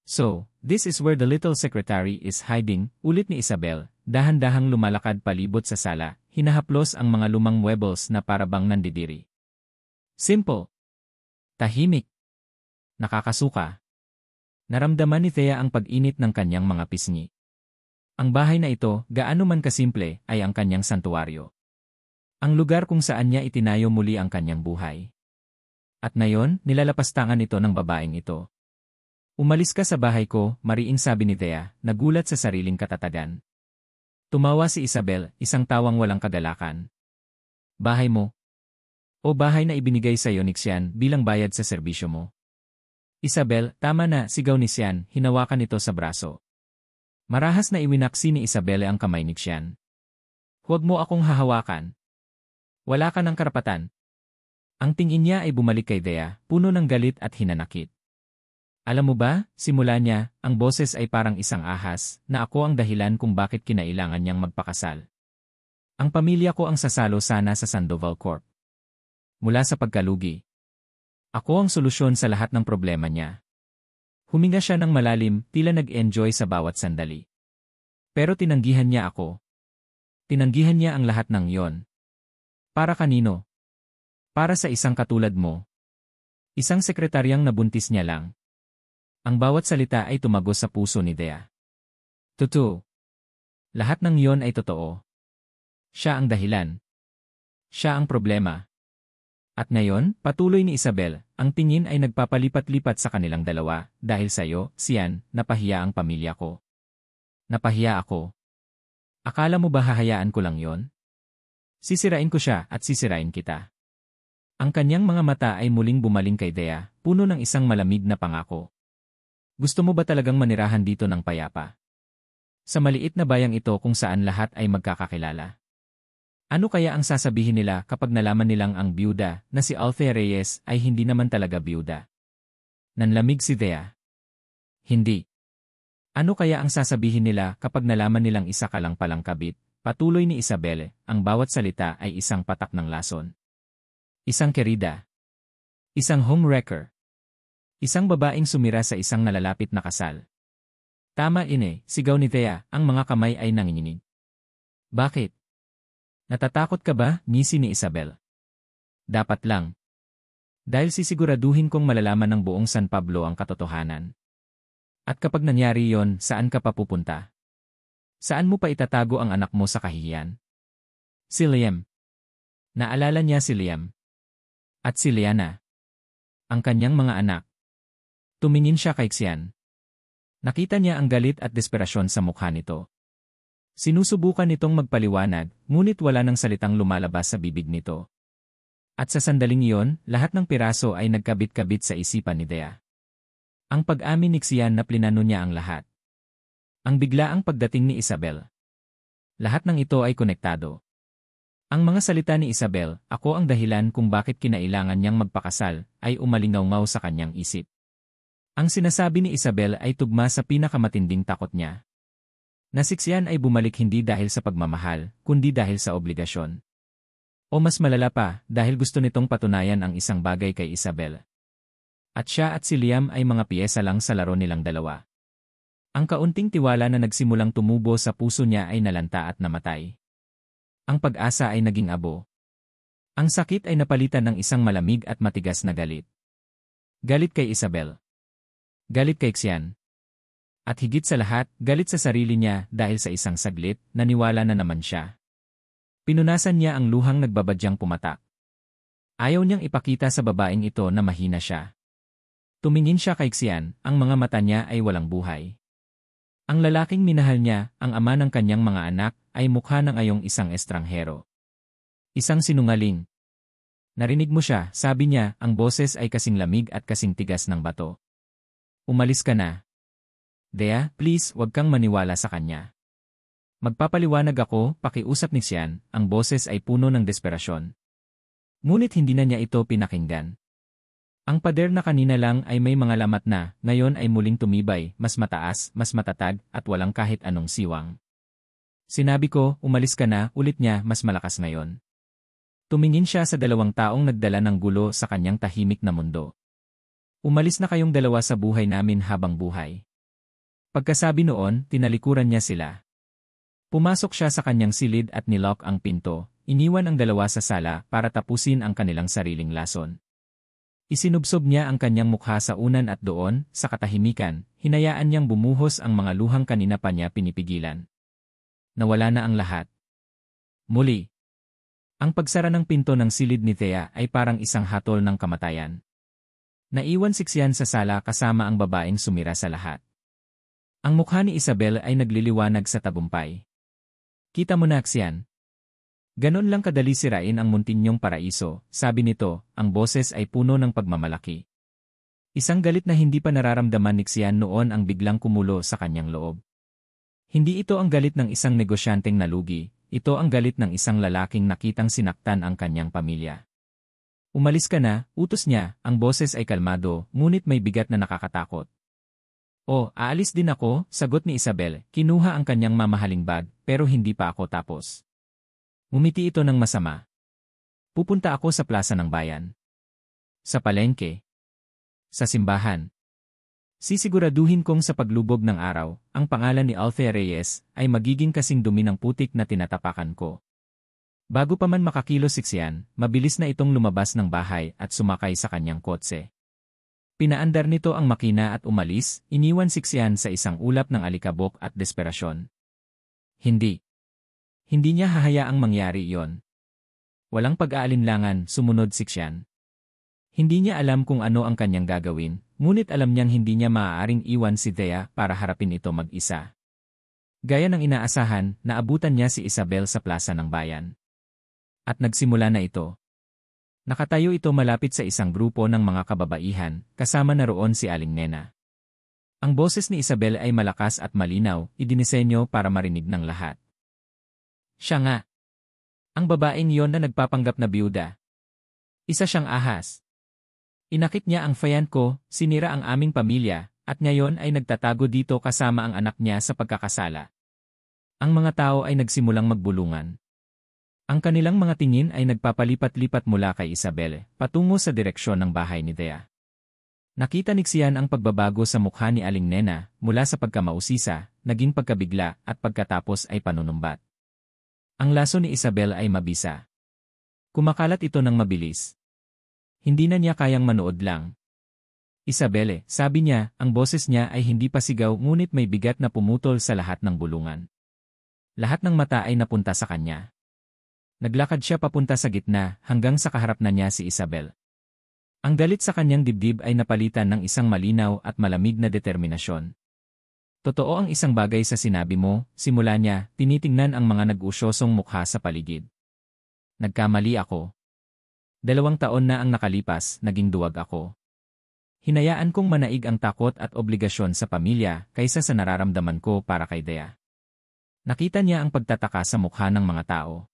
So, this is where the little secretary is hiding, ulit ni Isabel, dahan-dahang lumalakad palibot sa sala, hinahaplos ang mga lumang muebles na parabang nandidiri. Simple. Tahimik. Nakakasuka. Naramdaman ni Thea ang pag-init ng kanyang mga pisngi. Ang bahay na ito, gaano man kasimple, ay ang kanyang santuwaryo. Ang lugar kung saan niya itinayo muli ang kanyang buhay. At ngayon, nilalapastangan ito ng babaeng ito. Umalis ka sa bahay ko, mariing sabi ni Thea, nagulat sa sariling katatagan. Tumawa si Isabel, isang tawang walang kagalakan. Bahay mo? O bahay na ibinigay sa iyo ni Xian bilang bayad sa serbisyo mo? Isabel, tama na, sigaw ni Xian, hinawakan ito sa braso. Marahas na iwinaksi ni Isabel ang kamay ni Xian. Huwag mo akong hahawakan. Wala ka ng karapatan. Ang tingin niya ay bumalik kay Thea, puno ng galit at hinanakit. Alam mo ba, simula niya, ang boses ay parang isang ahas, na ako ang dahilan kung bakit kinailangan niyang magpakasal. Ang pamilya ko ang sasalo sana sa Sandoval Corp. Mula sa pagkalugi. Ako ang solusyon sa lahat ng problema niya. Huminga siya ng malalim, tila nag-enjoy sa bawat sandali. Pero tinanggihan niya ako. Tinanggihan niya ang lahat ng yon. Para kanino? Para sa isang katulad mo. Isang sekretaryang nabuntis niya lang. Ang bawat salita ay tumagos sa puso ni Thea. Totoo. Lahat ng yon ay totoo. Siya ang dahilan. Siya ang problema. At ngayon, patuloy ni Isabel, ang tingin ay nagpapalipat-lipat sa kanilang dalawa, dahil sa iyo, Xian, napahiya ang pamilya ko. Napahiya ako. Akala mo ba hahayaan ko lang yon? Sisirain ko siya at sisirain kita. Ang kanyang mga mata ay muling bumaling kay Thea, puno ng isang malamig na pangako. Gusto mo ba talagang manirahan dito ng payapa? Sa maliit na bayang ito kung saan lahat ay magkakakilala. Ano kaya ang sasabihin nila kapag nalaman nilang ang byuda na si Althea Reyes ay hindi naman talaga byuda? Nanlamig si Thea. Hindi. Ano kaya ang sasabihin nila kapag nalaman nilang isa ka lang palang kabit? Patuloy ni Isabel, ang bawat salita ay isang patak ng lason. Isang kerida. Isang homewrecker. Isang babaeng sumira sa isang nalalapit na kasal. Tama ine, sigaw ni Thea, ang mga kamay ay nanginginig. Bakit? Natatakot ka ba, ngisi ni Isabel? Dapat lang. Dahil sisiguraduhin kong malalaman ng buong San Pablo ang katotohanan. At kapag nangyari yon, saan ka pa pupunta? Saan mo pa itatago ang anak mo sa kahihiyan? Si Liam. Naalala niya si Liam. At si Liana. Ang kanyang mga anak. Tumingin siya kay Xian. Nakita niya ang galit at desperasyon sa mukha nito. Sinusubukan nitong magpaliwanag, ngunit wala ng salitang lumalabas sa bibig nito. At sa sandaling iyon, lahat ng piraso ay nagkabit-kabit sa isipan ni Thea. Ang pag-amin ni Xian na plinano niya ang lahat. Ang biglaang pagdating ni Isabel. Lahat ng ito ay konektado. Ang mga salita ni Isabel, ako ang dahilan kung bakit kinailangan niyang magpakasal, ay umalingaw-ngaw sa kanyang isip. Ang sinasabi ni Isabel ay tugma sa pinakamatinding takot niya. Na si Xian ay bumalik hindi dahil sa pagmamahal, kundi dahil sa obligasyon. O mas malala pa, dahil gusto nitong patunayan ang isang bagay kay Isabel. At siya at si Liam ay mga piyesa lang sa laro nilang dalawa. Ang kaunting tiwala na nagsimulang tumubo sa puso niya ay nalanta at namatay. Ang pag-asa ay naging abo. Ang sakit ay napalitan ng isang malamig at matigas na galit. Galit kay Isabel. Galit kay Xian. At higit sa lahat, galit sa sarili niya dahil sa isang saglit, naniwala na naman siya. Pinunasan niya ang luhang nagbabadyang pumatak. Ayaw niyang ipakita sa babaeng ito na mahina siya. Tumingin siya kay Xian, ang mga mata niya ay walang buhay. Ang lalaking minahal niya, ang ama ng kanyang mga anak, ay mukha ng ayong isang estranghero. Isang sinungaling. Narinig mo siya, sabi niya, ang boses ay kasing lamig at kasing tigas ng bato. Umalis ka na. Dea, please, wag kang maniwala sa kanya. Magpapaliwanag ako, pakiusap ni Xian, ang boses ay puno ng desperasyon. Ngunit hindi na niya ito pinakinggan. Ang pader na kanina lang ay may mga lamat na, ngayon ay muling tumibay, mas mataas, mas matatag, at walang kahit anong siwang. Sinabi ko, umalis ka na, ulit niya, mas malakas ngayon. Tumingin siya sa dalawang taong nagdala ng gulo sa kanyang tahimik na mundo. Umalis na kayong dalawa sa buhay namin habang buhay. Pagkasabi noon, tinalikuran niya sila. Pumasok siya sa kanyang silid at nilock ang pinto, iniwan ang dalawa sa sala para tapusin ang kanilang sariling lason. Isinubsob niya ang kanyang mukha sa unan at doon, sa katahimikan, hinayaan niyang bumuhos ang mga luhang kanina pa niya pinipigilan. Nawala na ang lahat. Muli. Ang pagsara ng pinto ng silid ni Thea ay parang isang hatol ng kamatayan. Naiwan si Xian sa sala kasama ang babaeng sumira sa lahat. Ang mukha ni Isabel ay nagliliwanag sa tagumpay. Kita mo na, Xian. Ganon lang kadali sirain ang muntinyong paraiso, sabi nito, ang boses ay puno ng pagmamalaki. Isang galit na hindi pa nararamdaman ni Xian noon ang biglang kumulo sa kanyang loob. Hindi ito ang galit ng isang negosyanteng nalugi, ito ang galit ng isang lalaking nakitang sinaktan ang kanyang pamilya. Umalis ka na, utos niya, ang boses ay kalmado, ngunit may bigat na nakakatakot. O, aalis din ako, sagot ni Isabel, kinuha ang kanyang mamahaling bag, pero hindi pa ako tapos. Ngumiti ito ng masama. Pupunta ako sa plaza ng bayan. Sa palengke. Sa simbahan. Sisiguraduhin kong sa paglubog ng araw, ang pangalan ni Althea Reyes ay magiging kasing dumi ng putik na tinatapakan ko. Bago pa man makakilos si Xian, mabilis na itong lumabas ng bahay at sumakay sa kanyang kotse. Pinaandar nito ang makina at umalis, iniwan si Xian sa isang ulap ng alikabok at desperasyon. Hindi. Hindi niya hahayaang mangyari iyon. Walang pag-aalinlangan, sumunod si Xian. Hindi niya alam kung ano ang kanyang gagawin, ngunit alam niyang hindi niya maaaring iwan si Thea para harapin ito mag-isa. Gaya ng inaasahan, naabutan niya si Isabel sa plaza ng bayan. At nagsimula na ito. Nakatayo ito malapit sa isang grupo ng mga kababaihan, kasama na roon si Aling Nena. Ang boses ni Isabel ay malakas at malinaw, idinisenyo para marinig ng lahat. Siya nga. Ang babaeng yon na nagpapanggap na biyuda. Isa siyang ahas. Inakit niya ang fayan ko, sinira ang aming pamilya, at ngayon ay nagtatago dito kasama ang anak niya sa pagkakasala. Ang mga tao ay nagsimulang magbulungan. Ang kanilang mga tingin ay nagpapalipat-lipat mula kay Isabel, patungo sa direksyon ng bahay ni Thea. Nakita ni Xian ang pagbabago sa mukha ni Aling Nena, mula sa pagkamausisa, naging pagkabigla, at pagkatapos ay panunumbat. Ang laso ni Isabel ay mabisa. Kumakalat ito ng mabilis. Hindi na niya kayang manood lang. Isabel, sabi niya, ang boses niya ay hindi pa sigaw ngunit may bigat na pumutol sa lahat ng bulungan. Lahat ng mata ay napunta sa kanya. Naglakad siya papunta sa gitna hanggang sa kaharap na niya si Isabel. Ang galit sa kanyang dibdib ay napalitan ng isang malinaw at malamig na determinasyon. Totoo ang isang bagay sa sinabi mo, simula niya, tinitingnan ang mga nag-usyosong mukha sa paligid. Nagkamali ako. 2 taon na ang nakalipas, naging duwag ako. Hinayaan kong manaig ang takot at obligasyon sa pamilya kaysa sa nararamdaman ko para kay Thea. Nakita niya ang pagtataka sa mukha ng mga tao.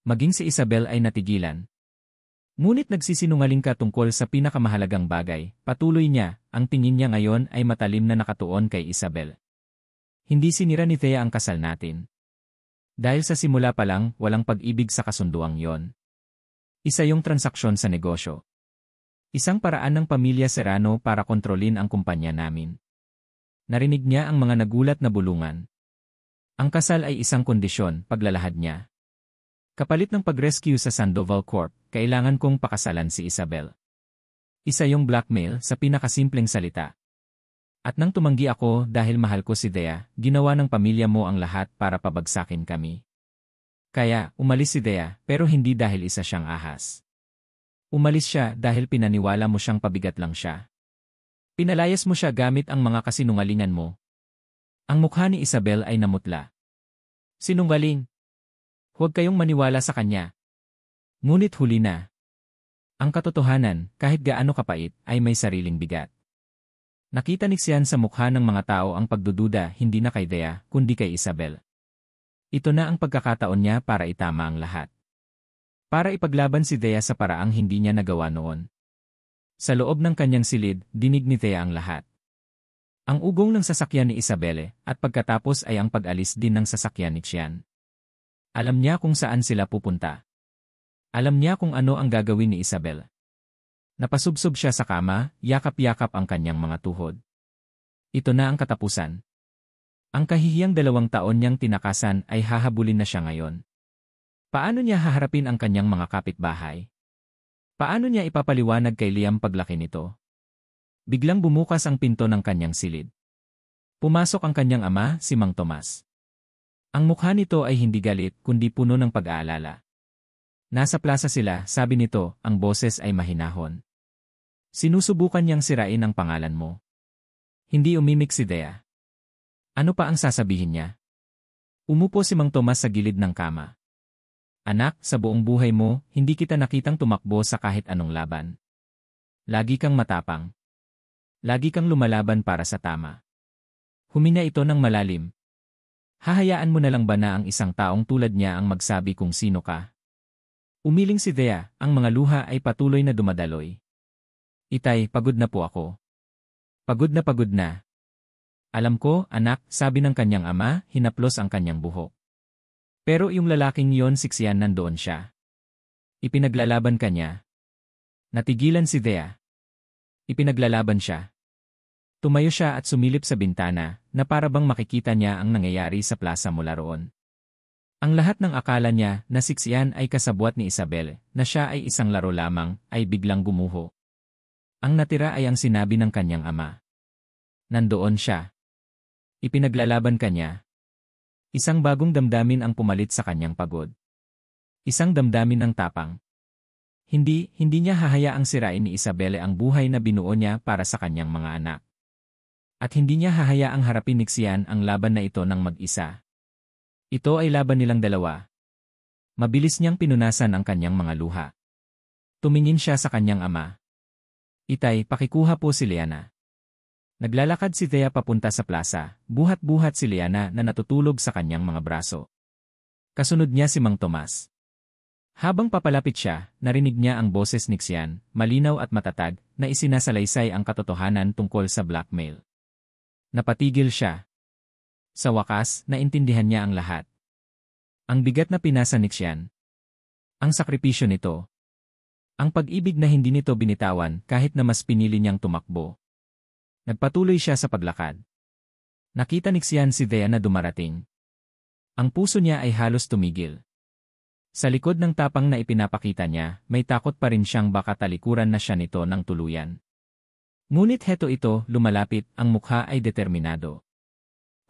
Maging si Isabel ay natigilan. Ngunit nagsisinungaling ka tungkol sa pinakamahalagang bagay, patuloy niya, ang tingin niya ngayon ay matalim na nakatuon kay Isabel. Hindi sinira ni Thea ang kasal natin. Dahil sa simula pa lang, walang pag-ibig sa kasunduang yon. Isa yung transaksyon sa negosyo. Isang paraan ng pamilya Serrano para kontrolin ang kumpanya namin. Narinig niya ang mga nagulat na bulungan. Ang kasal ay isang kondisyon, paglalahad niya. Kapalit ng pag-rescue sa Sandoval Corp, kailangan kong pakasalan si Isabel. Isa yung blackmail sa pinakasimpleng salita. At nang tumanggi ako dahil mahal ko si Thea, ginawa ng pamilya mo ang lahat para pabagsakin kami. Kaya, umalis si Thea, pero hindi dahil isa siyang ahas. Umalis siya dahil pinaniwala mo siyang pabigat lang siya. Pinalayas mo siya gamit ang mga kasinungalingan mo. Ang mukha ni Isabel ay namutla. Sinungaling. Huwag kayong maniwala sa kanya. Ngunit huli na. Ang katotohanan, kahit gaano kapait, ay may sariling bigat. Nakita ni Xian sa mukha ng mga tao ang pagdududa hindi na kay Thea, kundi kay Isabel. Ito na ang pagkakataon niya para itama ang lahat. Para ipaglaban si Thea sa paraang hindi niya nagawa noon. Sa loob ng kanyang silid, dinig ni Thea ang lahat. Ang ugong ng sasakyan ni Isabelle, at pagkatapos ay ang pag-alis din ng sasakyan ni Xian. Alam niya kung saan sila pupunta. Alam niya kung ano ang gagawin ni Isabel. Napasubsob siya sa kama, yakap-yakap ang kanyang mga tuhod. Ito na ang katapusan. Ang kahihiyang 2 taon niyang tinakasan ay hahabulin na siya ngayon. Paano niya haharapin ang kanyang mga kapitbahay? Paano niya ipapaliwanag kay Liam paglaki nito? Biglang bumukas ang pinto ng kanyang silid. Pumasok ang kanyang ama, si Mang Tomas. Ang mukha nito ay hindi galit kundi puno ng pag-aalala. Nasa plaza sila, sabi nito, ang boses ay mahinahon. Sinusubukan niyang sirain ang pangalan mo. Hindi umimik si Thea. Ano pa ang sasabihin niya? Umupo si Mang Tomas sa gilid ng kama. Anak, sa buong buhay mo, hindi kita nakitang tumakbo sa kahit anong laban. Lagi kang matapang. Lagi kang lumalaban para sa tama. Humina ito ng malalim. Hahayaan mo na lang ba na ang isang taong tulad niya ang magsabi kung sino ka? Umiling si Thea, ang mga luha ay patuloy na dumadaloy. Itay, pagod na po ako. Pagod na pagod na. Alam ko, anak, sabi ng kanyang ama, hinaplos ang kanyang buhok. Pero yung lalaking yon si Xian nandoon siya. Ipinaglalaban kanya. Natigilan si Thea. Ipinaglalaban siya. Tumayo siya at sumilip sa bintana, na para bang makikita niya ang nangyayari sa plaza mula roon. Ang lahat ng akala niya na si Xian ay kasabwat ni Isabel, na siya ay isang laro lamang, ay biglang gumuho. Ang natira ay ang sinabi ng kanyang ama. Nandoon siya. Ipinaglalaban kanya. Isang bagong damdamin ang pumalit sa kanyang pagod. Isang damdamin ng tapang. Hindi niya hahayaang sirain ni Isabelle ang buhay na binuo niya para sa kanyang mga anak. At hindi niya hahayaang harapin ni Xian ang laban na ito ng mag-isa. Ito ay laban nilang dalawa. Mabilis niyang pinunasan ang kanyang mga luha. Tumingin siya sa kanyang ama. Itay, pakikuha po si Liana. Naglalakad si Thea papunta sa plaza, buhat-buhat si Liana na natutulog sa kanyang mga braso. Kasunod niya si Mang Tomas. Habang papalapit siya, narinig niya ang boses ni Xian, malinaw at matatag, na isinasalaysay ang katotohanan tungkol sa blackmail. Napatigil siya. Sa wakas, naintindihan niya ang lahat. Ang bigat na pinasa ni Xian. Ang sakripisyo nito. Ang pag-ibig na hindi nito binitawan kahit na mas pinili niyang tumakbo. Nagpatuloy siya sa paglakad. Nakita ni Xian si Thea na dumarating. Ang puso niya ay halos tumigil. Sa likod ng tapang na ipinapakita niya, may takot pa rin siyang baka talikuran na siya nito ng tuluyan. Ngunit heto ito, lumalapit, ang mukha ay determinado.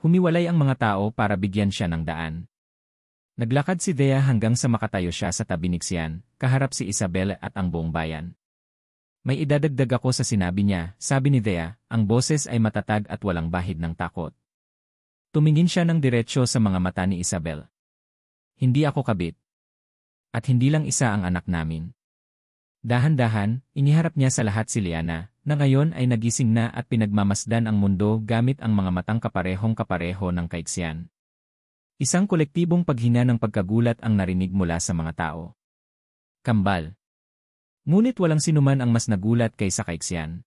Humiwalay ang mga tao para bigyan siya ng daan. Naglakad si Thea hanggang sa makatayo siya sa tabi ni Xian, kaharap si Isabel at ang buong bayan. May idadagdag ako sa sinabi niya, sabi ni Thea, ang boses ay matatag at walang bahid ng takot. Tumingin siya ng diretsyo sa mga mata ni Isabel. Hindi ako kabit. At hindi lang isa ang anak namin. Dahan-dahan, iniharap niya sa lahat si Liana, na ngayon ay nagising na at pinagmamasdan ang mundo gamit ang mga matang kaparehong-kapareho ng kay Xian. Isang kolektibong paghina ng pagkagulat ang narinig mula sa mga tao. Kambal. Ngunit walang sinuman ang mas nagulat kaysa kay Xian.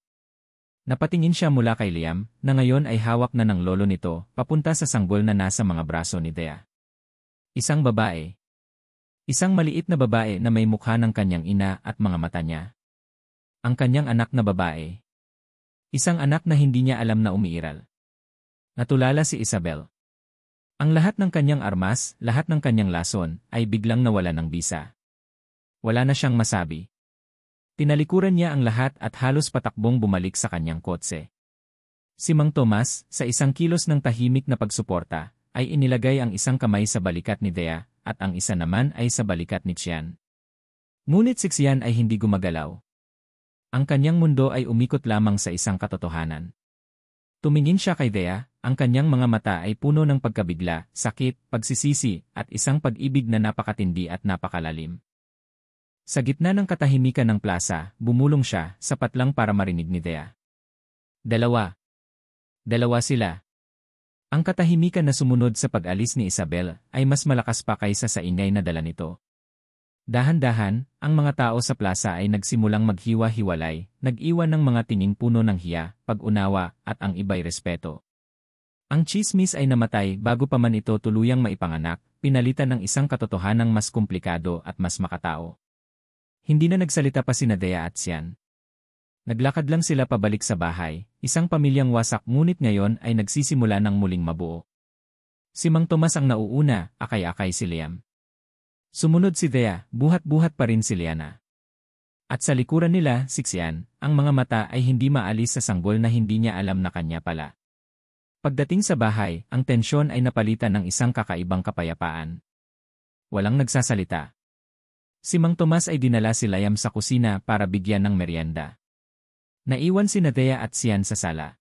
Napatingin siya mula kay Liam, na ngayon ay hawak na ng lolo nito, papunta sa sanggol na nasa mga braso ni Dea. Isang babae. Isang maliit na babae na may mukha ng kanyang ina at mga mata niya. Ang kanyang anak na babae. Isang anak na hindi niya alam na umiiral. Natulala si Isabel. Ang lahat ng kanyang armas, lahat ng kanyang lason, ay biglang nawala ng bisa. Wala na siyang masabi. Tinalikuran niya ang lahat at halos patakbong bumalik sa kanyang kotse. Si Mang Tomas, sa isang kilos ng tahimik na pagsuporta, ay inilagay ang isang kamay sa balikat ni Dea, at ang isa naman ay sa balikat ni Xian. Ngunit si Xian ay hindi gumagalaw. Ang kanyang mundo ay umikot lamang sa isang katotohanan. Tumingin siya kay Dea, ang kanyang mga mata ay puno ng pagkabigla, sakit, pagsisisi, at isang pag-ibig na napakatindi at napakalalim. Sa gitna ng katahimikan ng plaza, bumulong siya, sapat lang para marinig ni Dea. Dalawa sila. Ang katahimikan na sumunod sa pag-alis ni Isabel ay mas malakas pa kaysa sa ingay na dala nito. Dahan-dahan, ang mga tao sa plaza ay nagsimulang maghiwa-hiwalay, nag-iwan ng mga tinging puno ng hiya, pag-unawa, at ang iba'y respeto. Ang tsismis ay namatay bago pa man ito tuluyang maipanganak, pinalitan ng isang katotohanang mas komplikado at mas makatao. Hindi na nagsalita pa sina Dea at Xian. Naglakad lang sila pabalik sa bahay, isang pamilyang wasak ngunit ngayon ay nagsisimula ng muling mabuo. Si Mang Tomas ang nauuna, akay-akay si Liam. Sumunod si Dea, buhat-buhat pa rin si Liana. At sa likuran nila, si Xian, ang mga mata ay hindi maalis sa sanggol na hindi niya alam na kanya pala. Pagdating sa bahay, ang tensyon ay napalitan ng isang kakaibang kapayapaan. Walang nagsasalita. Si Mang Tomas ay dinala si Liam sa kusina para bigyan ng merienda. Naiwan si Dea at Xian sa sala.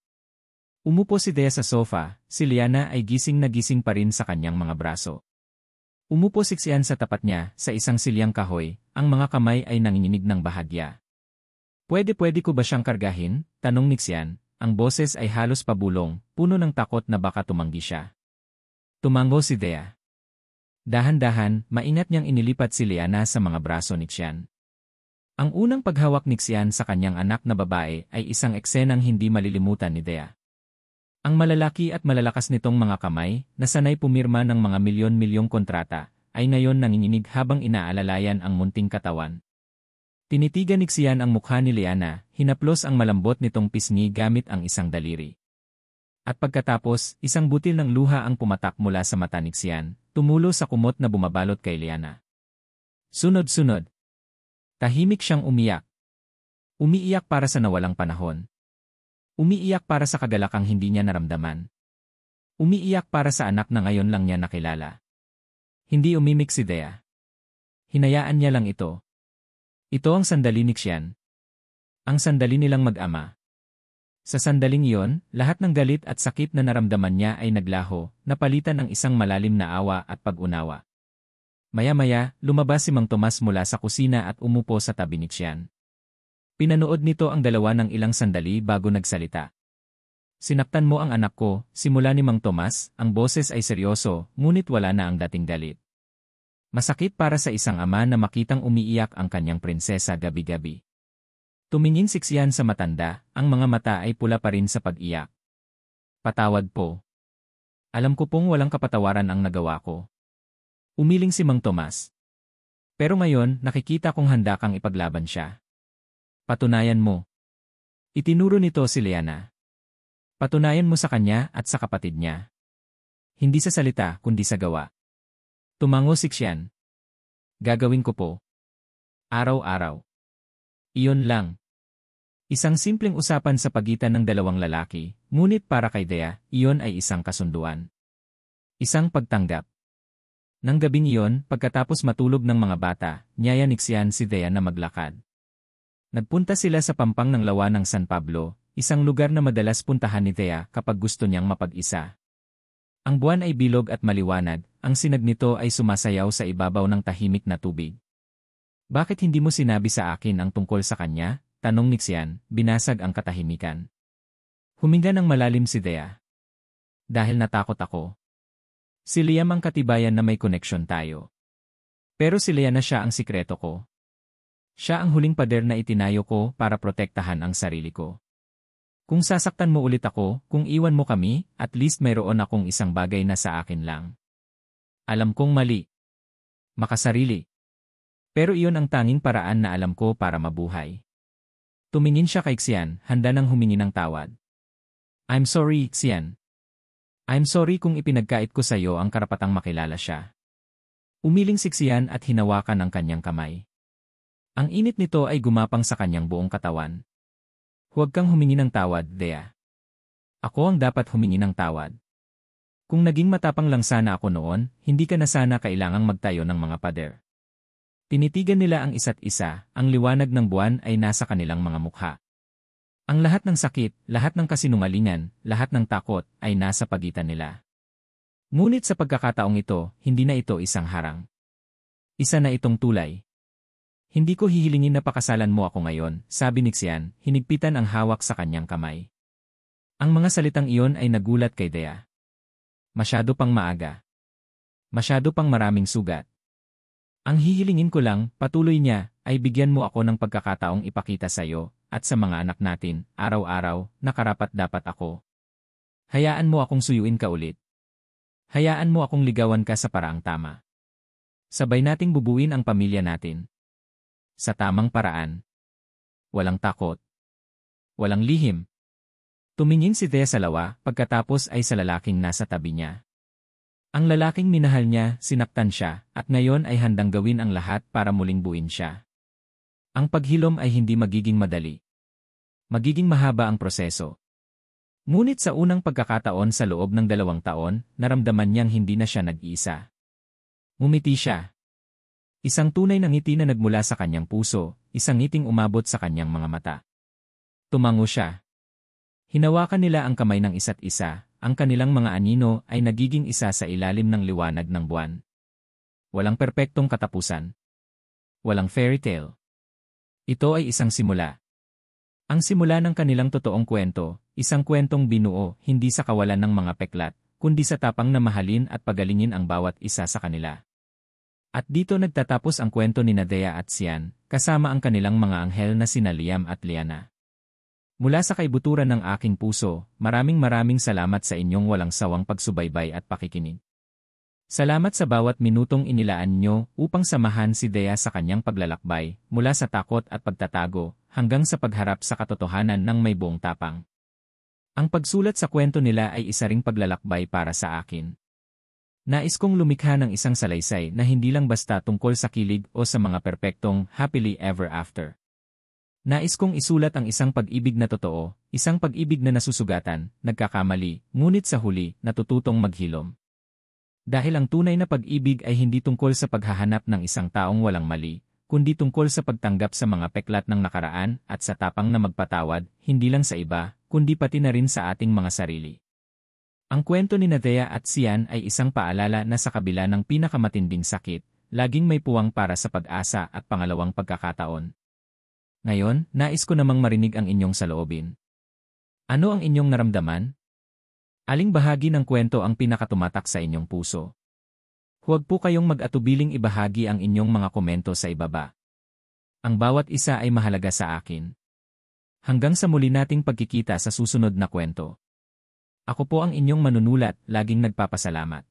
Umupo si Dea sa sofa, si Liana ay gising na gising pa rin sa kanyang mga braso. Umupo si Xian sa tapat niya, sa isang silyang kahoy, ang mga kamay ay nanginginig ng bahagya. Pwede ko ba siyang kargahin? Tanong ni Xian, ang boses ay halos pabulong, puno ng takot na baka tumanggi siya. Tumango si Dea. Dahan-dahan, maingat niyang inilipat si Liana sa mga braso ni Xian. Ang unang paghawak ni Xian sa kanyang anak na babae ay isang eksenang hindi malilimutan ni Dea. Ang malalaki at malalakas nitong mga kamay, na sanay pumirma ng mga milyon-milyong kontrata, ay ngayon nanginginig habang inaalalayan ang munting katawan. Tinitigan ni Xian ang mukha ni Liana, hinaplos ang malambot nitong pisngi gamit ang isang daliri. At pagkatapos, isang butil ng luha ang pumatak mula sa mata ni Xian, tumulo sa kumot na bumabalot kay Liana. Sunod-sunod. Tahimik siyang umiyak. Umiiyak para sa nawalang panahon. Umiiyak para sa kagalakang hindi niya naramdaman. Umiiyak para sa anak na ngayon lang niya nakilala. Hindi umimik si Dea. Hinayaan niya lang ito. Ito ang sandali ni Xian. Ang sandali nilang mag-ama. Sa sandaling iyon, lahat ng galit at sakit na naramdaman niya ay naglaho, napalitan ng isang malalim na awa at pag-unawa. Maya-maya, lumabas si Mang Tomas mula sa kusina at umupo sa tabi ni Xian. Pinanood nito ang dalawa ng ilang sandali bago nagsalita. Sinaktan mo ang anak ko, simula ni Mang Tomas, ang boses ay seryoso, ngunit wala na ang dating galit. Masakit para sa isang ama na makitang umiiyak ang kanyang prinsesa gabi-gabi. Tumingin si Xian sa matanda, ang mga mata ay pula pa rin sa pag-iyak. Patawad po. Alam ko pong walang kapatawaran ang nagawa ko. Umiling si Mang Tomas. Pero ngayon, nakikita kong handa kang ipaglaban siya. Patunayan mo. Itinuro nito si Liana. Patunayan mo sa kanya at sa kapatid niya. Hindi sa salita, kundi sa gawa. Tumango si Xian. Gagawin ko po. Araw-araw. Iyon lang. Isang simpleng usapan sa pagitan ng dalawang lalaki, ngunit para kay Dea, iyon ay isang kasunduan. Isang pagtanggap. Nang gabing iyon, pagkatapos matulog ng mga bata, niyaya ni Xian si Dea na maglakad. Nagpunta sila sa pampang ng lawa ng San Pablo, isang lugar na madalas puntahan ni Dea kapag gusto niyang mapag-isa. Ang buwan ay bilog at maliwanag, ang sinag nito ay sumasayaw sa ibabaw ng tahimik na tubig. Bakit hindi mo sinabi sa akin ang tungkol sa kanya? Tanong ni Xian, binasag ang katahimikan. Huminga ng malalim si Dea. Dahil natakot ako. Si Liam ang katibayan na may koneksyon tayo. Pero si Liana siya ang sikreto ko. Siya ang huling pader na itinayo ko para protektahan ang sarili ko. Kung sasaktan mo ulit ako, kung iwan mo kami, at least mayroon akong isang bagay na sa akin lang. Alam kong mali. Makasarili. Pero iyon ang tanging paraan na alam ko para mabuhay. Tumingin siya kay Xian, handa nang humingi ng tawad. I'm sorry, Xian. I'm sorry kung ipinagkait ko sa iyo ang karapatang makilala siya. Umiling si Xian at hinawakan ang kanyang kamay. Ang init nito ay gumapang sa kanyang buong katawan. Huwag kang humingi ng tawad, Dea. Ako ang dapat humingi ng tawad. Kung naging matapang lang sana ako noon, hindi ka na sana kailangang magtayo ng mga pader. Tinitigan nila ang isa't isa, ang liwanag ng buwan ay nasa kanilang mga mukha. Ang lahat ng sakit, lahat ng kasinungalingan, lahat ng takot ay nasa pagitan nila. Ngunit sa pagkakataong ito, hindi na ito isang harang. Isa na itong tulay. Hindi ko hihilingin na pakasalan mo ako ngayon, sabi ni Xian, hinigpitan ang hawak sa kanyang kamay. Ang mga salitang iyon ay nagulat kay Dea. Masyado pang maaga. Masyado pang maraming sugat. Ang hihilingin ko lang, patuloy niya, ay bigyan mo ako ng pagkakataong ipakita sa iyo, at sa mga anak natin, araw-araw, na karapat-dapat ako. Hayaan mo akong suyuin ka ulit. Hayaan mo akong ligawan ka sa paraang tama. Sabay nating bubuin ang pamilya natin. Sa tamang paraan. Walang takot. Walang lihim. Tumingin si Thea sa lawa, pagkatapos ay sa lalaking nasa tabi niya. Ang lalaking minahal niya, sinaktan siya, at ngayon ay handang gawin ang lahat para muling buuin siya. Ang paghilom ay hindi magiging madali. Magiging mahaba ang proseso. Ngunit sa unang pagkakataon sa loob ng 2 taon, naramdaman niyang hindi na siya nag-iisa. Ngumiti siya. Isang tunay na ngiti na nagmula sa kanyang puso, isang ngiting umabot sa kanyang mga mata. Tumango siya. Hinawakan nila ang kamay ng isa't isa, ang kanilang mga anino ay nagiging isa sa ilalim ng liwanag ng buwan. Walang perpektong katapusan. Walang fairy tale. Ito ay isang simula. Ang simula ng kanilang totoong kwento, isang kwentong binuo hindi sa kawalan ng mga peklat, kundi sa tapang na mahalin at pagalingin ang bawat isa sa kanila. At dito nagtatapos ang kwento ni Dea at Xian, kasama ang kanilang mga anghel na sina Liam at Liana. Mula sa kaibuturan ng aking puso, maraming salamat sa inyong walang sawang pagsubaybay at pakikinig. Salamat sa bawat minutong inilaan nyo upang samahan si Dea sa kanyang paglalakbay, mula sa takot at pagtatago, hanggang sa pagharap sa katotohanan ng may buong tapang. Ang pagsulat sa kwento nila ay isa ring paglalakbay para sa akin. Nais kong lumikha ng isang salaysay na hindi lang basta tungkol sa kilig o sa mga perpektong happily ever after. Nais kong isulat ang isang pag-ibig na totoo, isang pag-ibig na nasusugatan, nagkakamali, ngunit sa huli, natututong maghilom. Dahil ang tunay na pag-ibig ay hindi tungkol sa paghahanap ng isang taong walang mali, kundi tungkol sa pagtanggap sa mga peklat ng nakaraan at sa tapang na magpatawad, hindi lang sa iba, kundi pati na rin sa ating mga sarili. Ang kwento ni Thea at Xian ay isang paalala na sa kabila ng pinakamatinding sakit, laging may puwang para sa pag-asa at pangalawang pagkakataon. Ngayon, nais ko namang marinig ang inyong saloobin. Ano ang inyong naramdaman? Aling bahagi ng kwento ang pinakatumatak sa inyong puso? Huwag po kayong mag-atubiling ibahagi ang inyong mga komento sa ibaba. Ang bawat isa ay mahalaga sa akin. Hanggang sa muli nating pagkikita sa susunod na kwento. Ako po ang inyong manunulat, laging nagpapasalamat.